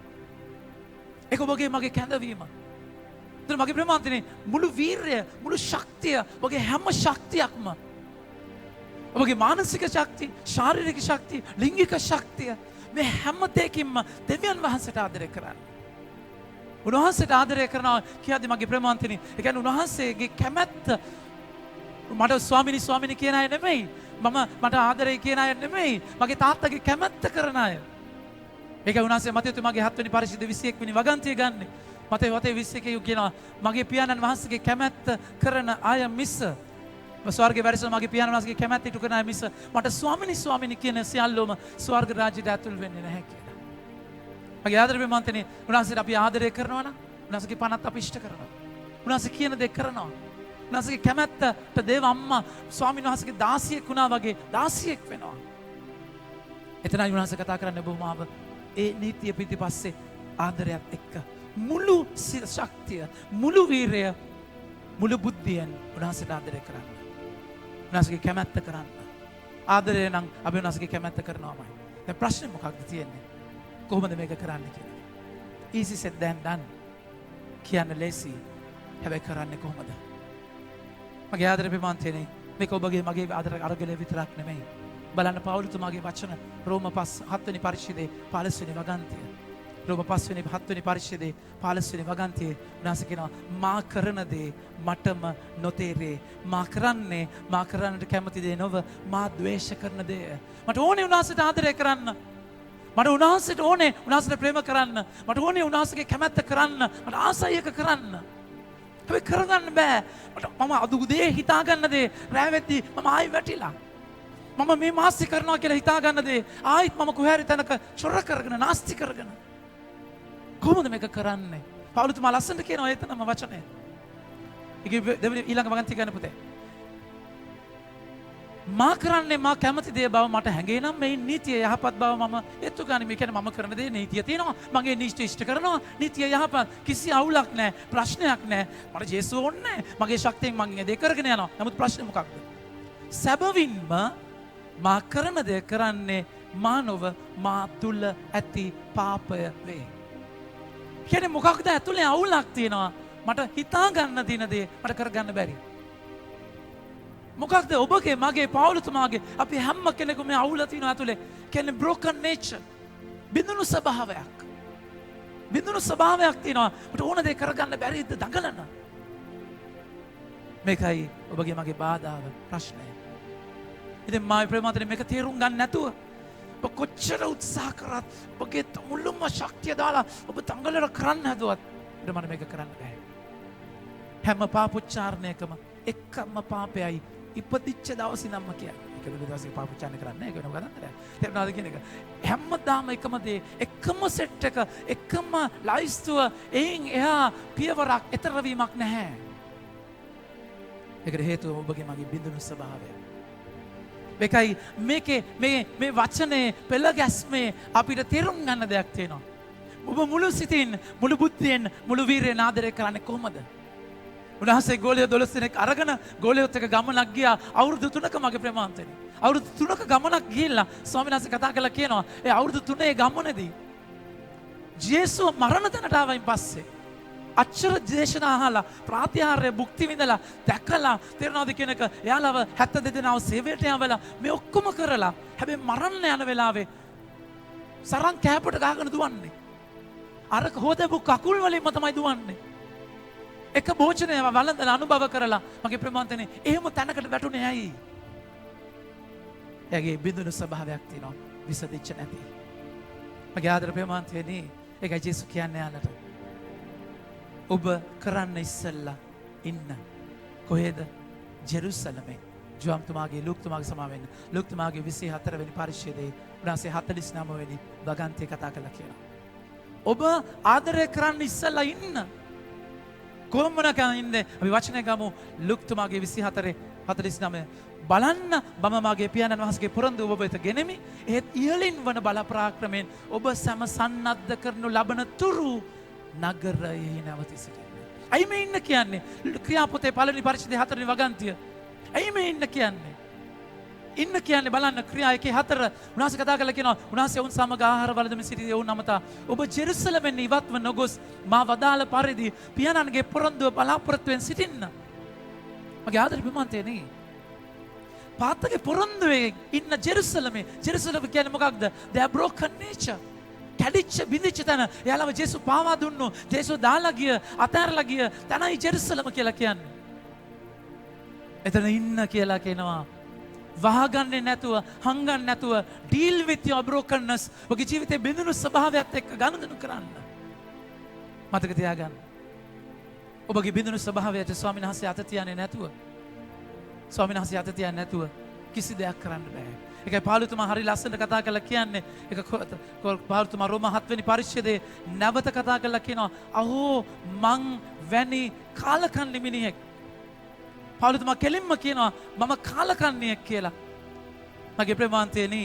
ඒක ඔබගේ මගේ කැඳවීම. එතන මගේ ප්‍රේමාන්තනේ මුළු වීරය, මුළු ශක්තිය, ඔබගේ හැම ශක්තියක්ම, ඔබගේ මානසික ශක්තිය, ශාරීරික ශක්තිය, ලිංගික ශක්තිය, මේ හැම දෙයකින්ම දෙවියන් වහන්සේට ආදරය කරන්න. උන්වහන්සේට ආදරය කරනවා කියද්දි මගේ ප්‍රේමාන්තනි, ඒ කියන්නේ උන්වහන්සේගේ කැමැත්ත මට ස්වාමිනී කියන අය නෙමෙයි, මට ආදරය කියන අය නෙමෙයි, මගේ තාත්තගේ කැමැත්ත කරන අය. ඒක උන්වහන්සේ මතේතුමාගේ 7 වෙනි පරිච්ඡේදය 21 වෙනි වගන්තිය ගන්න. මතේ 21 කියනවා මගේ පියාණන් වහන්සේගේ කැමැත්ත කරන අය මිස, ස්වර්ගයේ වැඩ සිටින මගේ පියාණන් වහන්සේගේ කැමැත්ත ඉටු කරන අය මිස මට ස්වාමිනී කියන සියල්ලෝම ස්වර්ග රාජ්‍යයට ඇතුල් වෙන්නේ නැහැ කියලා. මගේ ආදර ප්‍රේමන්තනේ, උන්වහන්සේට අපි ආදරය කරනවා නම් උන්වහන්සේගේ පනත් අපි ඉෂ්ට කරනවා. උන්වහන්සේ කියන දේ කරනවා. උන්වහන්සේගේ කැමැත්තට දේව අම්මා ස්වාමීන් වහන්සේගේ දාසියෙක් වුණා වගේ දාසියෙක් වෙනවා. එතනයි උන්වහන්සේ කතා කරන්නේ ඔබ මාව ඒ නීතිය පිටිපස්සේ ආදරයත් එක්ක මුළු ශක්තිය, මුළු වීරය, මුළු බුද්ධියෙන් උන්වහන්සේට ආදරය කරන්න. උන්වහන්සේගේ කැමැත්ත කරන්න. ආදරය නම් අපි උන්වහන්සේගේ කැමැත්ත කරනවාමයි. දැන් ප්‍රශ්නේ මොකක්ද තියෙන්නේ? කොහොමද මේක කරන්න කියලා? easy said than done කියන්න ලේසි. හැබැයි කරන්නේ කොහොමද? මගේ ආදර ප්‍රේමන්තනේ, මේක ඔබගේ මගේ ආදර අරගලේ විතරක් නෙමෙයි. බලන්න පවුලතුමාගේ වචන රෝම 7 වෙනි පරිච්ඡේදයේ 15 වෙනි වගන්තිය. රෝම 5 වෙනි 7 වෙනි පරිච්ඡේදයේ 15 වෙනි වගන්තියේ උන්වහන්සේ කියනවා මා කරන දේ මටම නොතේරේ. මා කරන්නට කැමති දේ නොව මා ද්වේෂ කරන දේ. මට ඕනේ උන්වහන්සේට ආදරය කරන්න. මට උන්වහන්සේට ඕනේ උන්වහන්සේට ප්‍රේම කරන්න. මට ඕනේ උන්වහන්සේගේ කැමැත්ත කරන්න. මට ආසයි එක කරන්න. හැබැයි කරගන්න බෑ. මම අද උදේ හිතාගන්න දේ රැ වෙද්දී මම ආයි වැටිලා. මම මේ මාසෙ කරනවා කියලා හිතාගන්න දේ ආයිත් මම කොහේ හරි තැනක චොර කරගෙන නාස්ති කරගෙන. කොහොමද මේක කරන්නේ? පවුලතුමා ලස්සනට කියනවා එතනම වචනේ. ඒක දෙවෙනි ඊළඟ වගන්තිය ගන්න පුතේ. මා කරන්නේ මා කැමති දේ බව මට හැඟේ නම් මේ නීතිය යහපත් බව මම එත්තු ගනිමි. මේ කියන්නේ මම කරන දේ නීතිය තියෙනවා. මගේ නීති ඉෂ්ට කරනවා. නීතිය යහපත්. කිසි අවුලක් නැහැ. ප්‍රශ්නයක් නැහැ. මට ජේසුස් ඕනේ නැහැ. මගේ ශක්තියෙන් මම ඒ දේ කරගෙන යනවා. නමුත් ප්‍රශ්නේ මොකක්ද? සැබවින්ම මා කරන දේ කරන්නේ මා නොව මා තුල ඇති පාපය වේ. කියන්නේ මොකක්ද ඇතුලේ අවුලක් තියෙනවා. මට හිතා ගන්න දින දේ මට කරගන්න බැරි. මොකක්ද ඔබගේ මගේ පවුලතුමාගේ අපි හැම කෙනෙකුම මේ අවුල තියෙනවා ඇතුලේ. කියන්නේ broken nature. බිඳුණු ස්වභාවයක්. බිඳුණු ස්වභාවයක් තියෙනවා. මට ඕන දේ කරගන්න බැරිද දඟලන. මේකයි ඔබගේ මගේ බාධාව ප්‍රශ්නය. ඉතින් මායි ප්‍රේමවන්තනේ මේක තේරුම් ගන්න නැතුව ඔබ කොච්චර උත්සාහ කරත් ඔබගේ මුළුම ශක්තිය දාලා ඔබ දඟලන කරන්න හැදුවත් මට මේක කරන්න බෑ. හැම පාපොච්චාරණයකම එකම පාපයයි ඉපදිච්ච දවසේ නම්ම කියන්නේ. ඒක දවසේ පාපොච්චාරණය කරන්නේ නැහැ ඒක නේද ගන්නද? තේරුණාද කියන එක? හැමදාම එකම දේ, එකම සෙට් එක, එකම ලයිස්තුව එයින් එහා පියවරක් ඈතර වීමක් නැහැ. ඒකට හේතුව ඔබගේ මගේ බිඳුණු ස්වභාවය. මේකයි මේකේ මේ වචනේ පෙළ ගැස්මේ අපිට තේරුම් ගන්න දෙයක් තියෙනවා. ඔබ මුළු සිතින් මුළු බුද්ධියෙන් මුළු වීරියෙන් ආදරය කරන්නේ කොහොමද? උන්වහන්සේ ගෝලියෝ 12 දෙනෙක් අරගෙන ගෝලියොත් එක්ක ගමනක් ගියා අවුරුදු 3ක මගේ ප්‍රේමාන්තනේ. අවුරුදු 3ක ගමනක් ගිහිල්ලා ස්වාමීන් වහන්සේ කතා කරලා කියනවා ඒ අවුරුදු 3 ගමනේදී ජේසුව මරණ තැනට ආවයින් පස්සේ අච්චර දේශනා අහලා ප්‍රාතිහාර්ය භුක්ති විඳලා දැකලා තේරෙනවද කියන එක එයාලව 72 දෙනාව සේවයට යවලා මේ ඔක්කොම කරලා හැබැයි මරන්න යන වෙලාවේ සරන් කෑපට ගහගෙන දුවන්නේ. අර හොදපු කකුල් වලින්ම තමයි දුවන්නේ. එක භෝජනය වළඳලා අනුභව කරලා මගේ ප්‍රමාන්තනේ එහෙම තැනකට වැටුනේ ඇයි? එයාගේ බිඳුණු ස්වභාවයක් තියෙනවා විසදිච්ච නැති. මගේ ආදර ප්‍රමාන්තනේ ඒකයි ජේසුස් කියන්නේ යාලට. ඔබ කරන්න ඉස්සෙල්ලා ඉන්න කොහෙද? ජෙරුසලමේ. ජෝම්තුමාගේ ලූක්තුමාගේ සමාවෙන්න. ලූක්තුමාගේ 24 වෙනි පරිච්ඡේදයේ උන්වහන්සේ 49 වෙනි වගන්තිය කතා කරලා කියනවා. ඔබ ආදරය කරන්න ඉස්සෙල්ලා ඉන්න. කොහොමද ඉන්නේ? අපි වචනය ගමු ලූක්තුමාගේ 24 49 බලන්න මම මාගේ පියාණන් වහන්සේගේ පොරොන්දු ඔබ වෙත ගෙනෙමි. ඒත් ඉහළින් වන බල පරාක්‍රමයෙන් ඔබ සම සන්නද්ධ කරනු ලබන තුරු නගරයේ නැවති සිටින්න. ඇයි මේ ඉන්න කියන්නේ? ක්‍රියාපොතේ පළවෙනි පරිච්ඡේදයේ 4 වෙනි වගන්තිය. ඇයි මේ ඉන්න කියන්නේ? ඉන්න කියන්නේ බලන්න ක්‍රියා 1:4 උන්වහන්සේ කතා කරලා කියනවා උන්වහන්සේ වුන් සමග ආහාර වළඳමින් සිටි වුන් අමතා ඔබ ජෙරුසලමෙන් ඉවත්ව නොගොස් මා වදාළ පරිදි පියාණන්ගේ පොරොන්දුව බලාපොරොත්තුෙන් සිටින්න. මගේ ආදර බිමන්තේ පාත්තගේ පොරොන්දුවේ ඉන්න ජෙරුසලමේ. ජෙරුසලම කියන්නේ මොකක්ද? their broken nature. කැඩිච්ච බිඳිච්ච තැන. එයාලව ජේසු පාවා දුන්නු. ජේසු දාලා ගිය, අතහැරලා ගිය තැනයි ජෙරුසලම කියලා කියන්නේ. එතන ඉන්න කියලා කියනවා. වහගන්නේ නැතුව, හංගන්නේ නැතුව deal with your brokenness. ඔබගේ ජීවිතේ බිඳුණු ස්වභාවයත් එක්ක ගනුදෙනු කරන්න. මතක තියාගන්න. ඔබගේ බිඳුණු ස්වභාවයට ස්වාමීන් වහන්සේ අත තියන්නේ නැතුව ස්වාමීන් වහන්සේ අත තියන්නේ නැතුව කිසි දෙයක් කරන්න බෑ. ඒකයි පාළුතුමා හරි ලස්සනට කතා කරලා කියන්නේ. ඒක පාළුතුමා රෝම 7 වෙනි පරිච්ඡේදයේ නැවත කතා කරලා කියනවා අහෝ මං වැනි කාලකන්ණි මිනිහෙක්. පාළුතුමා කෙලින්ම කියනවා මම කාලකන්ණියෙක් කියලා. මගේ ප්‍රේමාන්තයනි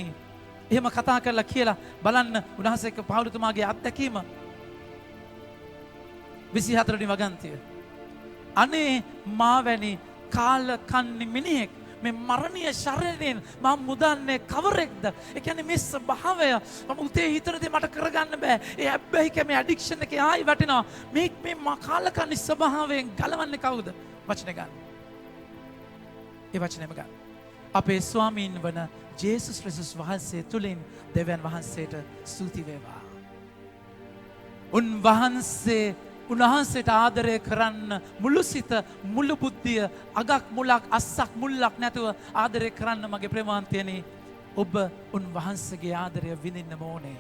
එහෙම කතා කරලා කියලා බලන්න උන්වහන්සේ පාළුතුමාගේ අත්දැකීම 24 වෙනි වගන්තිය. අනේ මා වැනි කාලකන්ණි මිනිහෙක් මේ මරණීය ශරීරයෙන් මම මුදන්නේ කවරෙක්ද? ඒ කියන්නේ මේ ස්වභාවය මම උතේ හිතනදී මට කරගන්න බෑ. ඒ හැබැයි කැමේ ඇඩික්ෂන් එකේ ආයි වැටෙනවා. මේ කාලකන්ණි ස්වභාවයෙන් ගලවන්නේ කවුද? වචනේ ගන්න. ඒ වචනේම ගන්න. අපේ ස්වාමීන් වන ජේසුස් ක්‍රිස්තුස් වහන්සේ තුලින් දෙවියන් වහන්සේට ස්තුති වේවා. උන්වහන්සේට ආදරය කරන්න මුළු සිත මුළු බුද්ධිය අගක් මුලක් අස්සක් මුල්ලක් නැතුව ආදරය කරන්න මගේ ප්‍රේමාන්තයනි ඔබ උන්වහන්සේගේ ආදරය විඳින්න ඕනේ.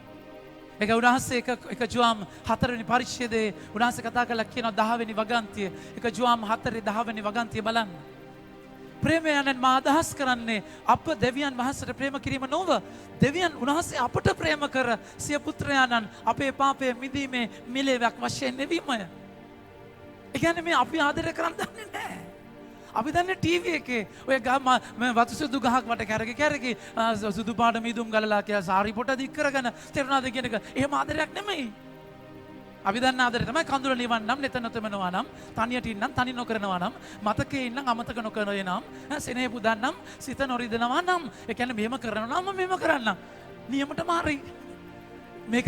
ඒක උන්වහන්සේ එක ජෝම් 4 වෙනි පරිච්ඡේදයේ උන්වහන්සේ කතා කරලා කියනවා 10 වෙනි වගන්තිය. එක ජෝම් 4 10 වෙනි වගන්තිය බලන්න. ප්‍රේමයන්ෙන් මා අදහස් කරන්නේ අප දෙවියන් වහන්සේට ප්‍රේම කිරීම නොව දෙවියන් උන්වහන්සේ අපට ප්‍රේම කර සිය පුත්‍රයාණන් අපේ පාපය මිදීමේ මිලේවක් වශයෙන් නෙවීමය. ඒ කියන්නේ මේ අපි ආදරය කරන්න දන්නේ නැහැ. අපි දන්නේ ටීවී එකේ ඔය වතු සුදු ගහක් වට කැරකි සුදු පාට මීදුම් ගලලා කියලා සාරි පොට දික් කරගෙන තේරුණාද කියන එක. එහෙම ආදරයක් නෙමෙයි. අපි දන්න ආදරය තමයි කඳුල නිවන්නම් නෙත නොතෙමනවා නම් තනියට ඉන්නම් තනි නොකරනවා නම් මතකේ ඉන්නම් අමතක නොකරේ නම් සෙනෙහ පුදන්නම් සිත නොරිදනවා නම් ඒ කියන්නේ මෙහෙම කරනවා නම් මෙහෙම කරන්නම් නියමටම හරි මේක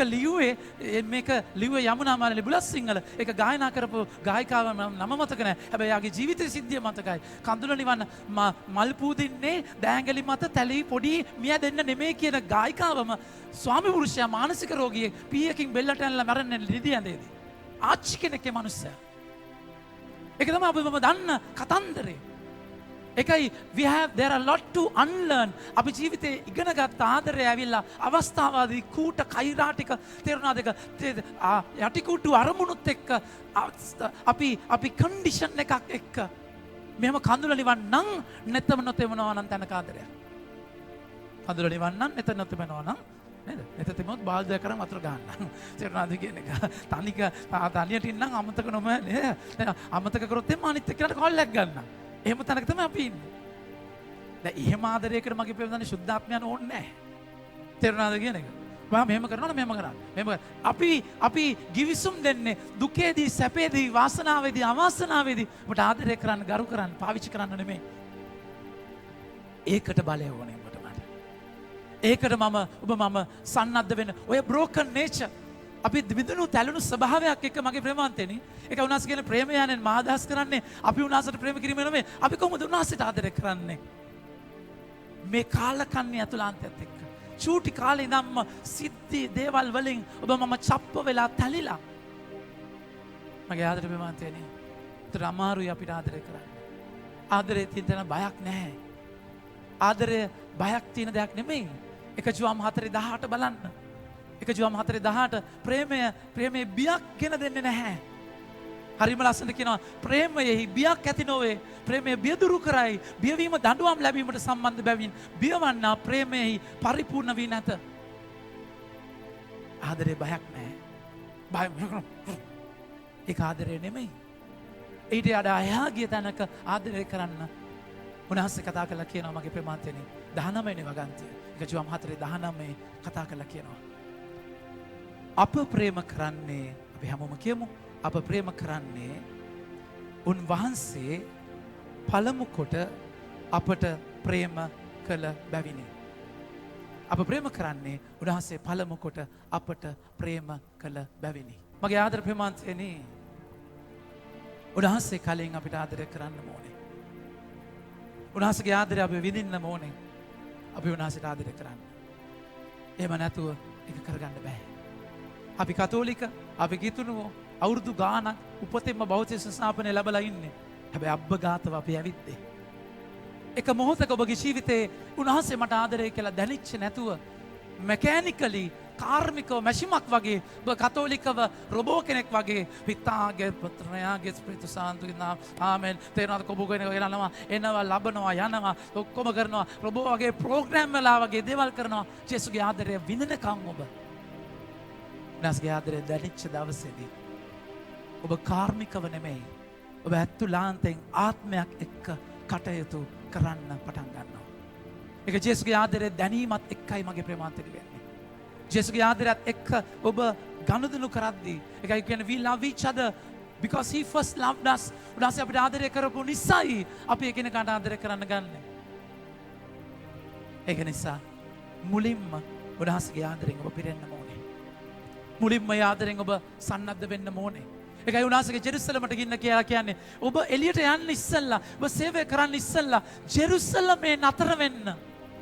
ලිව්වේ යමුනා මාලි බුලස් සිංහල ඒක ගායනා කරපු ගායිකාව නම මතක නැහැ හැබැයි යාගේ ජීවිත සිද්ධිය මතකයි කඳුල නිවන්න මල් පූදින්නේ දෑංගලි මත තැලි පොඩි මිය දෙන්න නෙමෙයි කියන ගායිකාවම ස්වාමි පුරුෂයා මානසික රෝගියෙක් පීයකින් බෙල්ලට ඇනලා මරන්නේ ලිදි ඇඳේදී ආච්චි කෙනෙක්ගේ මනුස්සයා ඒක තමයි අපි දන්න කතන්දරේ එකයි there are a lot to unlearn අපි ජීවිතේ ඉගෙනගත් ආදරය ඇවිල්ලා අවස්ථාවාදී කූට කෛරාටික තේරුණාද ඒක යටිකූටු අරමුණුත් එක්ක අපි කන්ඩිෂන් එකක් එක්ක මෙහෙම කඳුල නිවන් නම් නැතම නොතෙමනවා නම් තනක ආදරය කඳුල නිවන් නම් නැත නොතෙමනවා නම් නේද නැත තෙමොත් බාල්දය කරන් වතුර ගන්න තේරුණාද කියන එක තනියට ඉන්නම් අමතක නොම නේද අමතක කරොත් එම්ම අනිත් එක්කනට කෝල් එකක් ගන්න එහෙම තැනක තමයි අපි ඉන්නේ. දැන් එහෙම ආදරයකට මගේ ප්‍රේමදන්නේ සුද්ධාත්මයන් ඕනේ නැහැ. තේරුණාද කියන එක? මම මෙහෙම කරනවා මෙහෙම කරා. අපි givisum දෙන්නේ දුකේදී සැපේදී වාසනාවේදී අවාසනාවේදී ඔබට ආදරය කරන්න ගරු කරන්න පාවිච්චි කරන්න නෙමෙයි. ඒකට බලය ඕනේ ඔබට මට. ඒකට මම සන්නද්ධ වෙන්න. ඔය broken nature අපි විඳුණු තැළුණු ස්වභාවයක් එක්ක මගේ ප්‍රේමාන්තේනි. ඒක උනාස කියන ප්‍රේමය යන්නේ මා අදහස් කරන්නේ අපි උනාසට ප්‍රේම කිරීම නෙමෙයි. අපි කොහොමද උනාසට ආදරය කරන්නේ? මේ කාලකන්ණි අතුලාන්තයත් එක්ක. චූටි කාලේ ඉඳන්ම සිද්ධි දේවල් වලින් ඔබ මම චප්ප වෙලා තැලිලා. මගේ ආදර ප්‍රේමාන්තේනි. ඒතර අමාරුයි අපිට ආදරය කරන්න. ආදරේ තියෙන බයක් නැහැ. ආදරය බයක් තියෙන දෙයක් නෙමෙයි. 1 ජුවම් 4:18 බලන්න. 1 ජුවම් 4:18 ප්‍රේමයේ බියක් ගෙන දෙන්නේ නැහැ. හරිම ලස්සනට කියනවා ප්‍රේමයෙහි බියක් ඇති නොවේ. ප්‍රේමය බිය දුරු කරයි. බියවීම දඬුවම් ලැබීමට සම්බන්ධ බැවින් බියවන්නා ප්‍රේමයෙහි පරිපූර්ණ වී නැත. ආදරේ බයක් නැහැ. ඒක ආදරේ නෙමෙයි. ඊට වඩා එහා ගිය තැනක ආදරය කරන්න උන්වහන්සේ කතා කරලා කියනවා මගේ ප්‍රේමාන්තයනි 19 වෙනි වගන්තිය 1 ජුවම් 4:19 කතා කරලා කියනවා අප ප්‍රේම කරන්නේ අපි හැමෝම කියමු අප ප්‍රේම කරන්නේ උන්වහන්සේ පළමු කොට අපට ප්‍රේම කළ බැවිනි. අප ප්‍රේම කරන්නේ උන්වහන්සේ පළමු කොට අපට ප්‍රේම කළ බැවිනි. මගේ ආදර ප්‍රේමාන්තයනි උන්වහන්සේ කලින් අපිට ආදරය කරන්න ඕනේ. උන්වහන්සේගේ ආදරය අපි විඳින්න ඕනේ. අපි උන්වහන්සේට ආදරය කරන්න. එහෙම නැතුව ඒක කරගන්න බෑ. අපි කතෝලික, අපි ගිතුණුවෝ අවුරුදු ගාණක් උපතින්ම බෞද්ධ ශාසනය ලැබලා ඉන්නේ. හැබැයි අබ්බගාතව අපි ඇවිද්දේ. එක මොහොතක ඔබගේ ජීවිතේ උන්වහන්සේ මට ආදරය කියලා දැනෙච්ච නැතුව මෙකැනිකලි කාර්මිකව මැෂිමක් වගේ ඔබ කතෝලිකව රොබෝ කෙනෙක් වගේ පිතාගේ පුත්‍රයාගේ ස්පිරිතු සාන්තුගේ නාම ආමෙන් තේරෙනවද කොබුගෙන යනවා එනවා ලබනවා යනවා ඔක්කොම කරනවා රොබෝ වගේ ප්‍රෝග්‍රෑම් වල වගේ දේවල් කරනවා ජේසුගේ ආදරය විඳිනකම් ඔබ නැස්ගේ ආදරය දැනෙච්ච දවසේදී ඔබ කාර්මිකව නෙමෙයි ඔබ ඇතුළාන්තයෙන් ආත්මයක් එක්ක කටයුතු කරන්න පටන් ගන්නවා. ඒක ජේසුගේ ආදරය දැනීමත් එක්කයි මගේ ප්‍රේමාන්තෙට වෙන්නේ. ජේසුගේ ආදරයත් එක්ක ඔබ ගනුදෙනු කරද්දී ඒකයි කියන්නේ we love each other because he first loved us. උන්වහන්සේ අපිට ආදරය කරපු නිසායි අපි එකිනෙකාට ආදරය කරන්න ගන්නෙ. ඒක නිසා මුලින්ම උන්වහන්සේගේ ආදරෙන් ඔබ පිරෙන්න ඕනේ. මුලින්ම ඒ ආදරෙන් ඔබ සන්නද්ධ වෙන්න ඕනේ. ඒකයි උන්වහන්සේගේ ජෙරුසලමට ගින්න කියලා කියන්නේ ඔබ එළියට යන්න ඉස්සෙල්ලා ඔබ සේවය කරන්න ඉස්සෙල්ලා ජෙරුසලමේ නතර වෙන්න.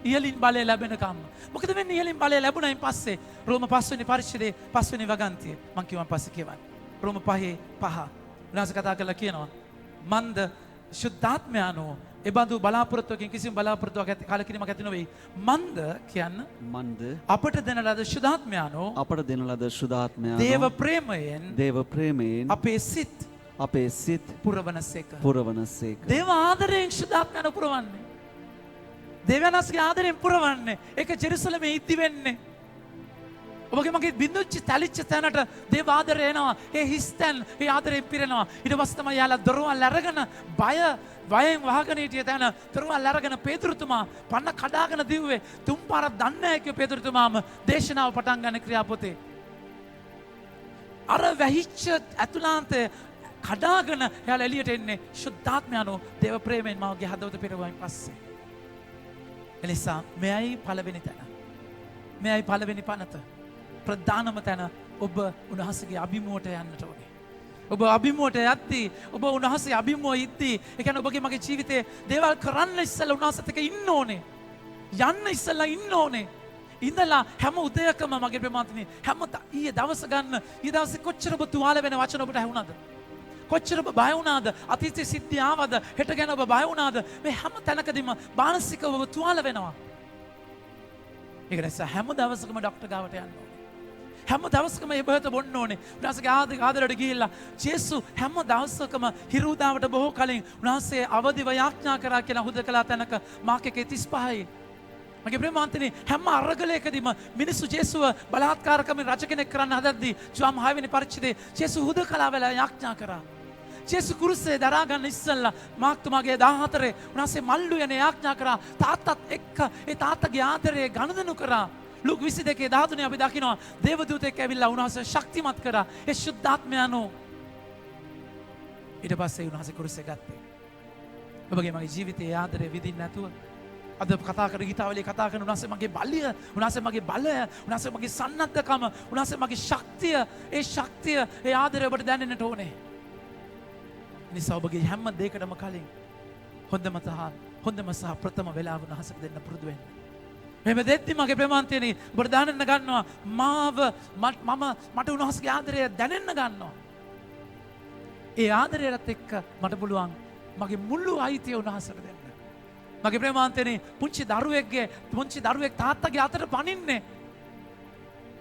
ඉහලින් බලය ලැබෙනකම්. මොකද වෙන්නේ ඉහලින් බලය ලැබුණයින් පස්සේ රෝම 5 වෙනි පරිච්ඡේදයේ 5 වෙනි වගන්තිය මං කියවන් පස්සේ කියවන්න. රෝම 5:5 උන්වහන්සේ කතා කරලා කියනවා මන්ද සුද්ධාත්මයන්ෝ එබඳු බලාපොරොත්තුවකින් කිසිම බලාපොරොත්තුවක් ඇති කාලකිරීමක් ඇති නොවේ. මන්ද කියන්න මන්ද අපට දෙන ලද සුද්ධාත්මයන්ෝ අපට දෙන ලද සුද්ධාත්මයන්ෝ දේව ප්‍රේමයෙන් අපේ සිත් පුරවනසේක. දේව ආදරයෙන් සුද්ධාත්මයන්ෝ පුරවන්නේ. දෙවියන්ගේ ආදරයෙන් පුරවන්නේ. ඒක ජෙරුසලමේ ඉදි වෙන්නේ. ඔබගේ මගේ බින්දුච්චි තැලිච්ච තැනට දේව ආදරය එනවා. ඒ හිස්තැන් ඒ ආදරයෙන් පිරෙනවා. ඊට පස්සේ තමයි යාලා දොරවල් අරගෙන බයෙන් වහගෙන හිටිය තැන දොරවල් අරගෙන පේතුරුතුමා පන්න කඩාගෙන දිව්වේ. තුන් පාරක් දන්නේ නැහැ කිව්ව පේතුරුතුමාම දේශනාව පටන් ගන්න ක්‍රියාපොතේ. අර වැහිච්ච ඇතුළාන්තය කඩාගෙන යාලා එළියට එන්නේ සුද්ධාත්මයන්ෝ දේව ප්‍රේමයෙන් මවගේ හදවත පිරවුවායින් පස්සේ. එනිසා මෙයයි පළවෙනි තැන. මෙයයි පළවෙනි පනත. ප්‍රධානම තැන ඔබ උන්වහන්සේගේ අභිමුවට යන්නට ඕනේ. ඔබ අභිමුවට යද්දී ඔබ උන්වහන්සේ අභිමුව ඉද්දී ඒ කියන්නේ ඔබගේ මගේ ජීවිතේ දේවල් කරන්න ඉස්සෙල්ලා උන්වහන්සේත් එක්ක ඉන්න ඕනේ. යන්න ඉස්සෙල්ලා ඉන්න ඕනේ. ඉඳලා හැම උදයකම මගේ ප්‍රමාන්තනේ හැම ඊයේ දවස ගන්න ඊයේ දවසේ කොච්චර ඔබ තුවාල වෙන වචන ඔබට ඇහුණාද? කොච්චර ඔබ බය වුණාද? අතීතයේ සිද්ධි ආවද? හෙට ගැන ඔබ බය වුණාද? මේ හැම තැනකදීම මානසිකව ඔබ තුවාල වෙනවා. ඒක නිසා හැම දවසකම ડોක්ටර් ගාවට යන්න ඕනේ. හැම දවසකම මේ බෙහෙත බොන්න ඕනේ. උන්වහන්සේගේ ආදරයට ගිහිල්ලා ජේසු හැම දවසකම හිරුදාවට බොහෝ කලින් උන්වහන්සේ අවදිව යාඥා කරා කියලා හුදකලා තැනක මාර්ක් 1:35යි. මගේ ප්‍රේමාන්තනේ හැම අරගලයකදීම මිනිස්සු ජේසුව බලාත්කාරකමින් රජ කෙනෙක් කරන්න හදද්දී ජුවම් 6 වෙනි පරිච්ඡේදයේ ජේසු හුදකලා වෙලා යාඥා කරා. ජේසු කුරුසේ දරා ගන්න ඉස්සෙල්ලා මාක්තුමාගේ 14 උන්වහන්සේ මල්ලු යන යාඥා කරා තාත්තත් එක්ක ඒ තාත්තගේ ආදරය ගනුදෙනු කරා. ලුක් 22 13 අපි දකිනවා දේවදූතෙක් ඇවිල්ලා උන්වහන්සේ ශක්තිමත් කරා. ඒ ශුද්ධාත්මය අනු ඊට පස්සේ උන්වහන්සේ කුරුසේ ගත්තේ. ඔබගේ මගේ ජීවිතයේ ආදරය විඳින්න නැතුව අද කතා කර ගීතාවලිය කතා කරන උන්වහන්සේ මගේ බලය, උන්වහන්සේ මගේ බලය, උන්වහන්සේ මගේ සන්නද්ධකම, උන්වහන්සේ මගේ ශක්තිය, ඒ ශක්තිය, ඒ ආදරය ඔබට දැනෙන්නට ඕනේ. නිසා ඔබගේ හැම දෙයකටම කලින් හොඳම සහ ප්‍රථම වෙලාව උන්වහන්සේට දෙන්න පුරුදු වෙන්න. එහෙම දෙද්දි මගේ ප්‍රේමාන්තයනේ ඔබට දැනෙන්න ගන්නවා මට උන්වහන්සේගේ ආදරය දැනෙන්න ගන්නවා. ඒ ආදරයත් එක්ක මට පුළුවන් මගේ මුළු අයිතිය උන්වහන්සේට දෙන්න. මගේ ප්‍රේමාන්තයනේ පුංචි දරුවෙක් තාත්තගේ අතට පනින්නේ.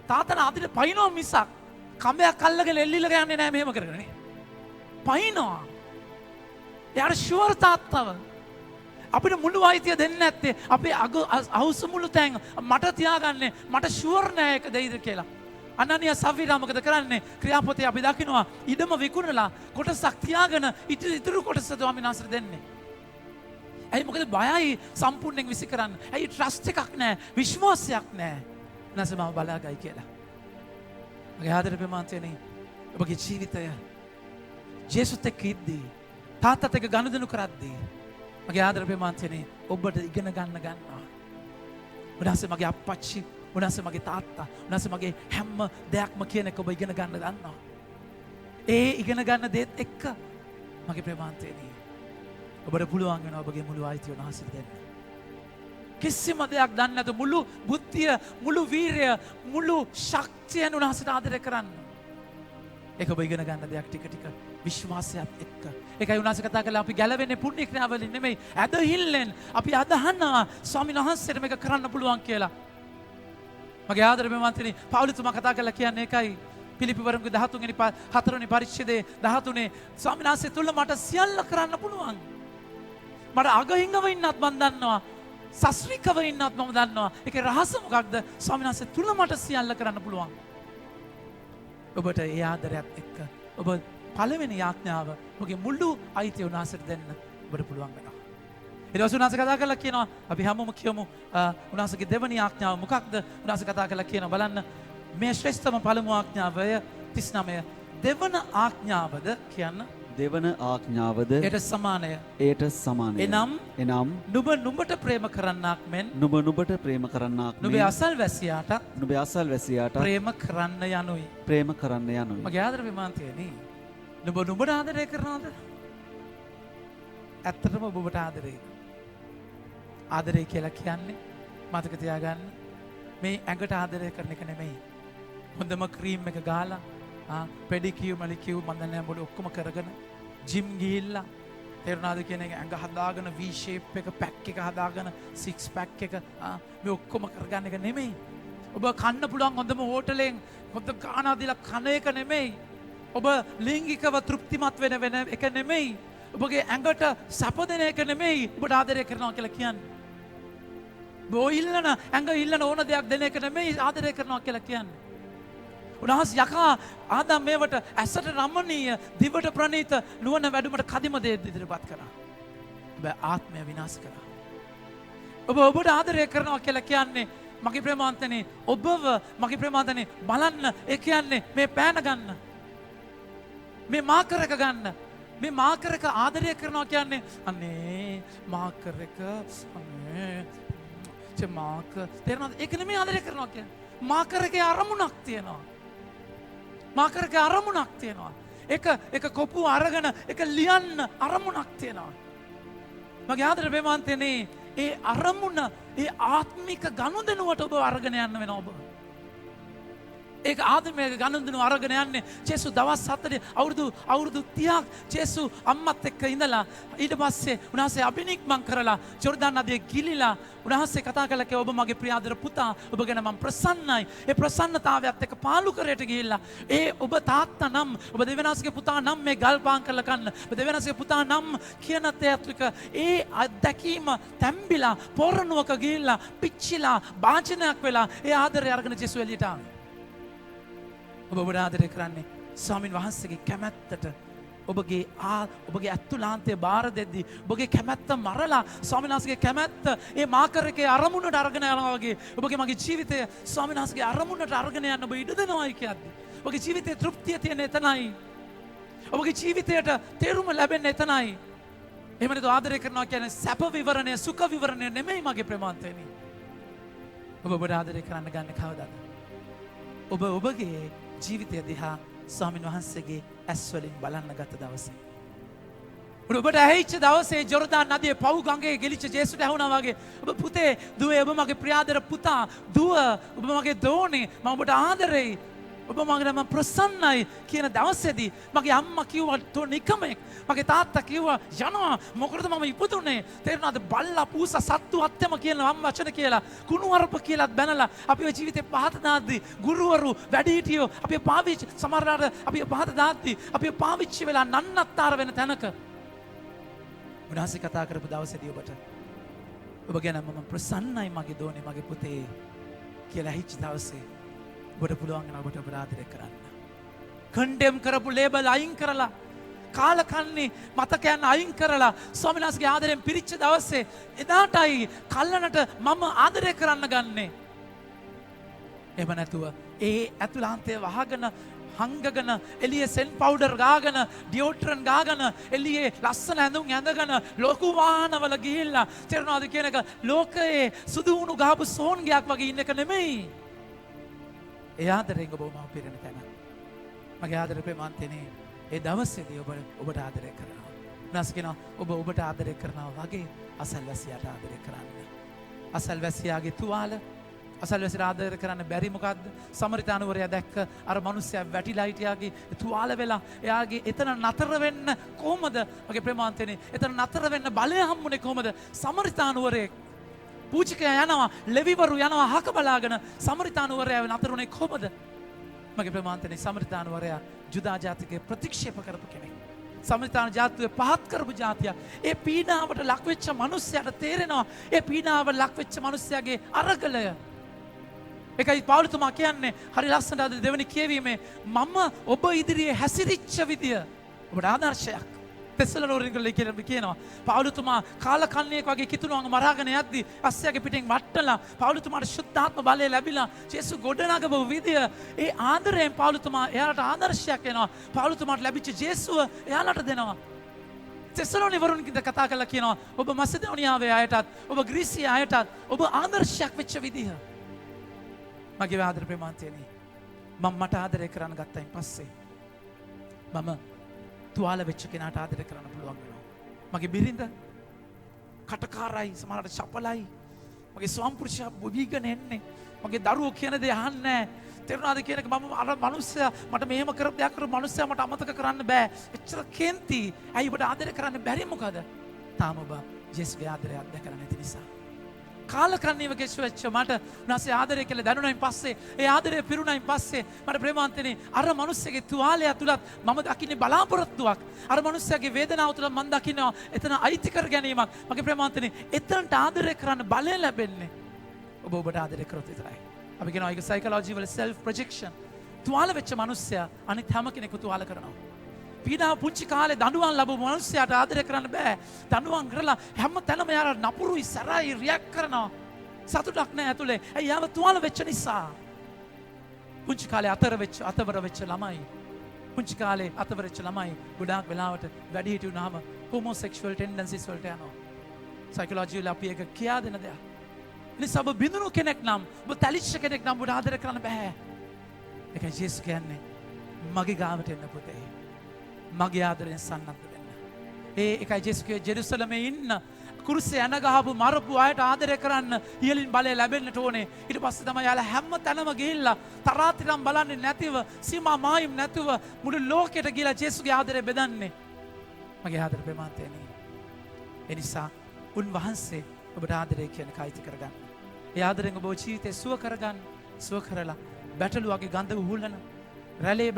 තාත්තන අතට පයින්නවා මිසක් කඹයක් අල්ලගෙන එල්ලිලා යන්නේ නැහැ මෙහෙම කරගෙන නේ. පයින්නවා. එයාට ෂුවර් තාත්තව. අපිට මුළු අයිතිය දෙන්නේ නැත්තේ අපේ අහුස මුළු තැන් මට තියාගන්නේ මට ෂුවර් නෑ ඒක දෙයිද කියලා. අනන්‍ය සෆීරා මොකද කරන්නේ? ක්‍රියාපොතේ අපි දකිනවා ඉඩම විකුණලා කොටසක් තියාගෙන ඉතුරු කොටස ස්වාමීන් වහන්සේට දෙන්නේ. ඇයි මොකද බයයි සම්පූර්ණයෙන් විසි කරන්න. ඇයි ට්‍රස්ට් එකක් නෑ, විශ්වාසයක් නෑ. නැසම බලාගයි කියලා. මගේ ආදර ප්‍රේමාන්තයනේ ඔබගේ ජීවිතය ජේසුත් එක්ක ඉද්දී තාත්තත් එක්ක ගනුදෙනු කරද්දී මගේ ආදර ප්‍රේමාන්තයනේ ඔබට ඉගෙන ගන්නවා. උන්වහන්සේ මගේ අප්පච්චි, උන්වහන්සේ මගේ තාත්තා, උන්වහන්සේ මගේ හැම දෙයක්ම කියන එක ඔබ ඉගෙන ගන්න දන්නවා. ඒ ඉගෙන ගන්න දේත් එක්ක මගේ ප්‍රේමාන්තයනේ ඔබට පුළුවන් වෙනවා ඔබගේ මුළු අයිතිය උන්වහන්සේට දෙන්න. කිසිම දෙයක් දන්නේ නැත මුළු බුද්ධිය, මුළු වීරය, මුළු ශක්තියන් උන්වහන්සේට ආදරය කරන්න. ඒක ඔබ ඉගෙන ගන්න දෙයක් ටික ටික විශ්වාසයත් එක්ක. ඒකයි උන්වහන්සේ කතා කළා අපි ගැලවෙන්නේ පුණ්‍ය ක්‍රියාවලින් නෙමෙයි ඇදහිල්ලෙන්. අපි අදහනවා ස්වාමීන් වහන්සේට මේක කරන්න පුළුවන් කියලා. මගේ ආදර ප්‍රේමවන්තනි පවුලතුමා කතා කරලා කියන්නේ ඒකයි. පිලිපි වරුන්ගේ 13 වෙනි 4 වෙනි පරිච්ඡේදයේ 13 ස්වාමීන් වහන්සේ තුල මට සියල්ල කරන්න පුළුවන්. මට අගහිඟව ඉන්නත් මම දන්නවා. සස්විකව ඉන්නත් මම දන්නවා. ඒකේ රහස මොකක්ද? ස්වාමීන් වහන්සේ තුල මට සියල්ල කරන්න පුළුවන්. ඔබට ඒ ආදරයත් එක්ක ඔබ පළවෙනි යාඥාව ඔබගේ මුළු අයිතිය උන්වහන්සේට දෙන්න ඔබට පුළුවන් වෙනවා. ඊට පස්සේ උන්වහන්සේ කතා කරලා කියනවා අපි හැමෝම කියමු උන්වහන්සේගේ දෙවෙනි යාඥාව මොකක්ද? උන්වහන්සේ කතා කරලා කියනවා බලන්න මේ ශ්‍රේෂ්ඨම පළමු ආඥාවය 39 දෙවන ආඥාවද කියන්න දෙවන ආඥාවද ඒට සමානය. එනම් නුඹට ප්‍රේම කරන්නාක් මෙන් නුඹට ප්‍රේම කරන්නාක් මෙන් නුඹේ අසල්වැසියාට ප්‍රේම කරන්න යනුයි. ප්‍රේම කරන්න යනුයි. මගේ ආදර ප්‍රේමාන්තයනේ නුඹට ආදරය කරනවද? ඇත්තටම ඔබට ආදරය කියලා කියන්නේ මතක තියාගන්න මේ ඇඟට ආදරය කරන එක නෙමෙයි. හොඳම ක්‍රීම් එක ගාලා පෙඩිකියු මැනිකියු මන් දන්නේ නැහැ ඔක්කොම කරගෙන ජිම් ගිහිල්ලා තේරුණාද කියන එක ඇඟ හදාගෙන V shape එක පැක් එක හදාගෙන six pack එක මේ ඔක්කොම කරගන්න එක නෙමෙයි. ඔබ කන්න පුළුවන් හොඳම හෝටලෙන් හොඳ ගානා දීලා කන එක නෙමෙයි. ඔබ ලිංගිකව තෘප්තිමත් වෙන එක නෙමෙයි. ඔබගේ ඇඟට සැප දෙන එක නෙමෙයි ඔබට ආදරය කරනවා කියලා කියන්නේ. ඔබ ඉල්ලන ඇඟ ඉල්ලන ඕන දෙයක් දෙන එක නෙමෙයි ආදරය කරනවා කියලා කියන්නේ. උන්වහන්සේ යකා ආදම් මේවට ඇසට රමණීය දිවට ප්‍රණීත නුවණ වැඩුමට කදිම දේ ඉදිරිපත් කරා. ඔබ ආත්මය විනාශ කරා. ඔබට ආදරය කරනවා කියලා කියන්නේ මගේ ප්‍රේමාන්තනේ ඔබව මගේ ප්‍රේමාන්තනේ බලන්න ඒ කියන්නේ මේ පෑන ගන්න. මේ මාකර් එක ගන්න. මේ මාකර් එක ආදරය කරනවා කියන්නේ අනේ මාකර් එක අනේ මාකර් තේරෙනවද? ඒක නෙමෙයි ආදරය කරනවා කියන්නේ. මාකර් එකේ අරමුණක් තියෙනවා. මාකර් එකේ අරමුණක් තියෙනවා. ඒක කොපුව අරගෙන ඒක ලියන්න අරමුණක් තියෙනවා. මගේ ආදර ප්‍රේමාන්තනේ ඒ අරමුණ ඒ ආත්මික ගනුදෙනුවට ඔබ අරගෙන යන්න වෙනවා ඔබ. ඒක ආත්මික ගනුදෙනුව අරගෙන යන්නේ ජේසු දවස් 4 අවුරුදු 30ක් ජේසු අම්මත් එක්ක ඉඳලා ඊට පස්සේ උන්වහන්සේ අබිනික්මන් කරලා ජෝර්දාන් නදියේ ගිලිලා උන්වහන්සේ කතා කළා ඔබ මගේ ප්‍රියාදර පුතා ඔබ ගැන මම ප්‍රසන්නයි. ඒ ප්‍රසන්නතාවයත් එක්ක පාලු කරේට ගිහිල්ලා ඒ ඔබ තාත්තා නම් ඔබ දෙවියන්සේගේ පුතා නම් මේ ගල් පාන් කරලා කන්න ඔබ දෙවියන්සේගේ පුතා නම් කියන තේත්‍රික ඒ අත්දැකීම තැම්බිලා පොරණුවක ගිහිල්ලා පිච්චිලා වාචනයක් වෙලා ඒ ආදරය අරගෙන ජේසු එළියට ආවේ. ඔබ ආදරය කරන්නේ ස්වාමීන් වහන්සේගේ කැමැත්තට ඔබගේ ඇත්තුලාන්තය බාර දෙද්දී ඔබගේ කැමැත්ත මරලා ස්වාමීන් වහන්සේගේ කැමැත්ත ඒ මාකර් එකේ අරමුණට අරගෙන යනවා වගේ ඔබගේ මගේ ජීවිතය ස්වාමීන් වහන්සේගේ අරමුණට අරගෙන යන්න ඔබ ඉඩ දෙනවායි කියද්දී ඔබගේ ජීවිතයේ තෘප්තිය තියෙන එතනයි ඔබගේ ජීවිතයට තේරුම ලැබෙන්නේ එතනයි එහෙම නේද ආදරය කරනවා කියන්නේ සැප විවරණය සුඛ විවරණය නෙමෙයි මගේ ප්‍රේමාන්තයනි ඔබ ආදරය කරන්න ගන්න කවදාද ඔබගේ ජීවිතය දිහා ස්වාමීන් වහන්සේගේ ඇස් වලින් බලන්න ගත දවසේ ඔබට ඇහිච්ච දවසේ ජොර්දාන් නදියේ පව් ගඟේ ගෙලිච්ච ජේසුට ඇහුණා වගේ ඔබ පුතේ දුවේ ඔබ මගේ ප්‍රියාදර පුතා දුව ඔබ මගේ දෝනේ මම ඔබට ආදරෙයි ඔබ මගේ මම ප්‍රසන්නයි කියන දවසේදී මගේ අම්මා කිව්වා තෝ නිකමෙක් මගේ තාත්තා කිව්වා යනවා මොකටද මම ඉපදුනේ තේරුණාද බල්ලා පූසා සත්තු අත්තම කියන වම් වචන කියලා කුණු අරප කියලාත් බැනලා අපේ ජීවිතේ පහත දාද්දී ගුරුවරු වැඩිහිටියෝ අපි පාවිච්චි සමහරවිට අපි පහත දාද්දී අපි පාවිච්චි වෙලා නන්නත්තර වෙන තැනක උන්වහන්සේ කතා කරපු දවසේදී ඔබ ගැන මම ප්‍රසන්නයි මගේ දෝනේ මගේ පුතේ කියලා හිච්ච දවසේ ඔබට පුළුවන් වෙනවා ඔබට ආදරය කරන්න. කන්ඩෙම් කරපු ලේබල් අයින් කරලා කාලකන්ණි මතකයන් අයින් කරලා ස්වාමීන් වහන්සේගේ ආදරයෙන් පිරිච්ච දවසේ එදාටයි කල්ලනට මම ආදරය කරන්න ගන්නෙ. එහෙම නැතුව ඒ ඇතුළාන්තය වහගෙන හංගගෙන එළියේ සෙන් පවුඩර් ගාගෙන ඩියෝඩ්‍රන්ට් ගාගෙන එළියේ ලස්සන ඇඳුම් ඇඳගෙන ලොකු වාහනවල ගිහිල්ලා තේරෙනවද කියන එක ලෝකයේ සුදු වුණු ගහපු සෝන්ගයක් වගේ ඉන්න එක නෙමෙයි. ඒ ආදරයෙන් ඔබ මම පිරෙන තැන. මගේ ආදර ප්‍රේමාන්තනේ ඒ දවසේදී ඔබට ආදරය කරනවා. නැස් කියනවා ඔබට ආදරය කරනවා වගේ අසල්වැසියාට ආදරය කරන්න. අසල්වැසියාගේ තුවාල අසල්වැසියාට ආදරය කරන්න බැරි මොකද්ද? සමරිතානුවරයා දැක්ක අර මිනිස්සයා වැටිලා හිටියාගේ තුවාල වෙලා එයාගේ එතන නතර වෙන්න කොහොමද? මගේ ප්‍රේමාන්තනේ එතන නතර වෙන්න බලය හම්බුනේ කොහොමද? සමරිතානුවරේ පූජිකයා යනවා ලෙවිවරු යනවා හක බලාගෙන සමරිතානුවරයා නතරුනේ කොහොමද? මගේ ප්‍රේමාන්තනේ සමරිතානුවරයා ජුදා ජාතිකේ ප්‍රතික්ෂේප කරපු කෙනෙක්. සමරිතාන ජාතිය පහත් කරපු ජාතිය. ඒ පීඩාවට ලක් වෙච්ච මිනිස්සයාට තේරෙනවා ඒ පීඩාවට ලක් වෙච්ච මිනිස්සයාගේ අරගලය. ඒකයි පෞලතුමා කියන්නේ හරි ලස්සනට අද දෙවෙනි කියවීමේ මම ඔබ ඉදිරියේ හැසිරිච්ච විදිය ඔබට ආදර්ශයක්. තෙසලෝනිකල්ලේ කියනවා පෞලතුමා කාලකන්ණියෙක් වගේ කිතුණුවන්ව මරාගෙන යද්දි අස්සයාගේ පිටින් වට්ටලා පෞලතුමාට ශුද්ධාත්ම බලය ලැබිලා ජේසු ගොඩනගපු විදිය ඒ ආදරයෙන් පෞලතුමා එයාට ආදර්ශයක් වෙනවා. පෞලතුමාට ලැබිච්ච ජේසුව එයාලට දෙනවා. තෙසලෝනි වරුන්කින්ද කතා කරලා කියනවා ඔබ මසෙදෝනියාවේ අයටත් ඔබ ග්‍රීසියා අයටත් ඔබ ආදර්ශයක් වෙච්ච විදිය. මගේ ආදර ප්‍රේමාන්තයනි මම මට ආදරය කරන්න ගත්තයින් පස්සේ මම තුවාල වෙච්ච කෙනාට ආදරය කරන්න පුළුවන් වෙනවා. මගේ බිරිඳ කටකාරයි සමහරවිට චපලයි. මගේ ස්වාමිපුරුෂයා බොබීගෙන එන්නේ. මගේ දරුවෝ කියන දේ අහන්නේ නැහැ. තේරුණාද කියන එක මම අර මිනිස්සයා මට මෙහෙම කරපු දෙයක් කරපු මිනිස්සයා මට අමතක කරන්න බෑ. එච්චර කේන්ති. ඇයි ඔබට ආදරය කරන්න බැරි මොකද? තාම ඔබ ජේසුගේ ආදරය අත්දැකලා නැති නිසා. කාලකන්ණියව ගෙස්වෙච්ච මට උන්වහන්සේ ආදරය කියලා දැනුණයින් පස්සේ ඒ ආදරය පිරුණයින් පස්සේ මට ප්‍රේමාන්තනේ අර මිනිස්සගේ තුවාලය තුලත් මම දකින්නේ බලාපොරොත්තුවක්. අර මිනිස්සගේ වේදනාව තුල මම දකින්නවා එතන අයිති කර ගැනීමක්. මගේ ප්‍රේමාන්තනේ එතනට ආදරය කරන්න බලය ලැබෙන්නේ ඔබට ආදරය කරොත් විතරයි. අපි කියනවා ඒක සයිකොලොජි වල self projection. තුවාල වෙච්ච මිනිස්සයා අනිත් හැම කෙනෙකු තුවාල කරනවා. පීඩාව පුංචි කාලේ දඬුවම් ලැබු මිනිස්සයාට ආදරය කරන්න බෑ. දඬුවම් කරලා හැම තැනම යාර නපුරුයි සරයි රියැක්ට් කරනවා. සතුටක් නැහැ ඇතුලේ. ඇයි යාව තුවාල වෙච්ච නිසා. පුංචි කාලේ අතවර වෙච්ච ළමයි. පුංචි කාලේ අතවර වෙච්ච ළමයි ගොඩාක් වෙලාවට වැඩි හිටි වුණාම homosexual tendencies වලට යනවා. සයිකොලොජි වල අපි ඒක කියා දෙන දෙයක්. නිසා ඔබ බිඳුණු කෙනෙක් නම් ඔබ තලිච්ච කෙනෙක් නම් ඔබට ආදරය කරන්න බෑ. ඒකයි ජේසුස් කියන්නේ මගේ ගාවට එන්න පුතේ. මගේ ආදරයෙන් සන්නද්ධ වෙන්න. ඒකයි ජේසුස් කිව්වේ ජෙරුසලමේ ඉන්න කුරුසේ ඇන ගහපු මරපු අයට ආදරය කරන්න ඉහළින් බලය ලැබෙන්නට ඕනේ. ඊට පස්සේ තමයි යාලා හැම තැනම ගිහිල්ලා තරාතිරම් බලන්නේ නැතිව සීමා මායිම් නැතුව මුළු ලෝකෙට ගිහිල්ලා ජේසුගේ ආදරය බෙදන්නේ. මගේ ආදර ප්‍රේමාන්තයනි. ඒ නිසා උන්වහන්සේ ඔබට ආදරය කියන කයිති කරගන්න. ඒ ආදරෙන් ඔබ ජීවිතේ සුව කරගන්න. සුව කරලා බැටළු වගේ ගඳ උහුලන රැළේ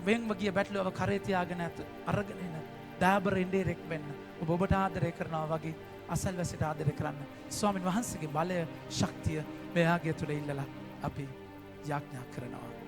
වෙන්ව ගිය බැටළුව කරේ තියාගෙන අරගෙන එන දාබර ඉන්ඩිරෙක් වෙන්න. ඔබට ආදරය කරනවා වගේ අසල්වැසියට ආදරය කරන්න. ස්වාමීන් වහන්සේගේ බලය ශක්තිය මෙයාගේ තුල ඉල්ලලා අපි යාඥා කරනවා.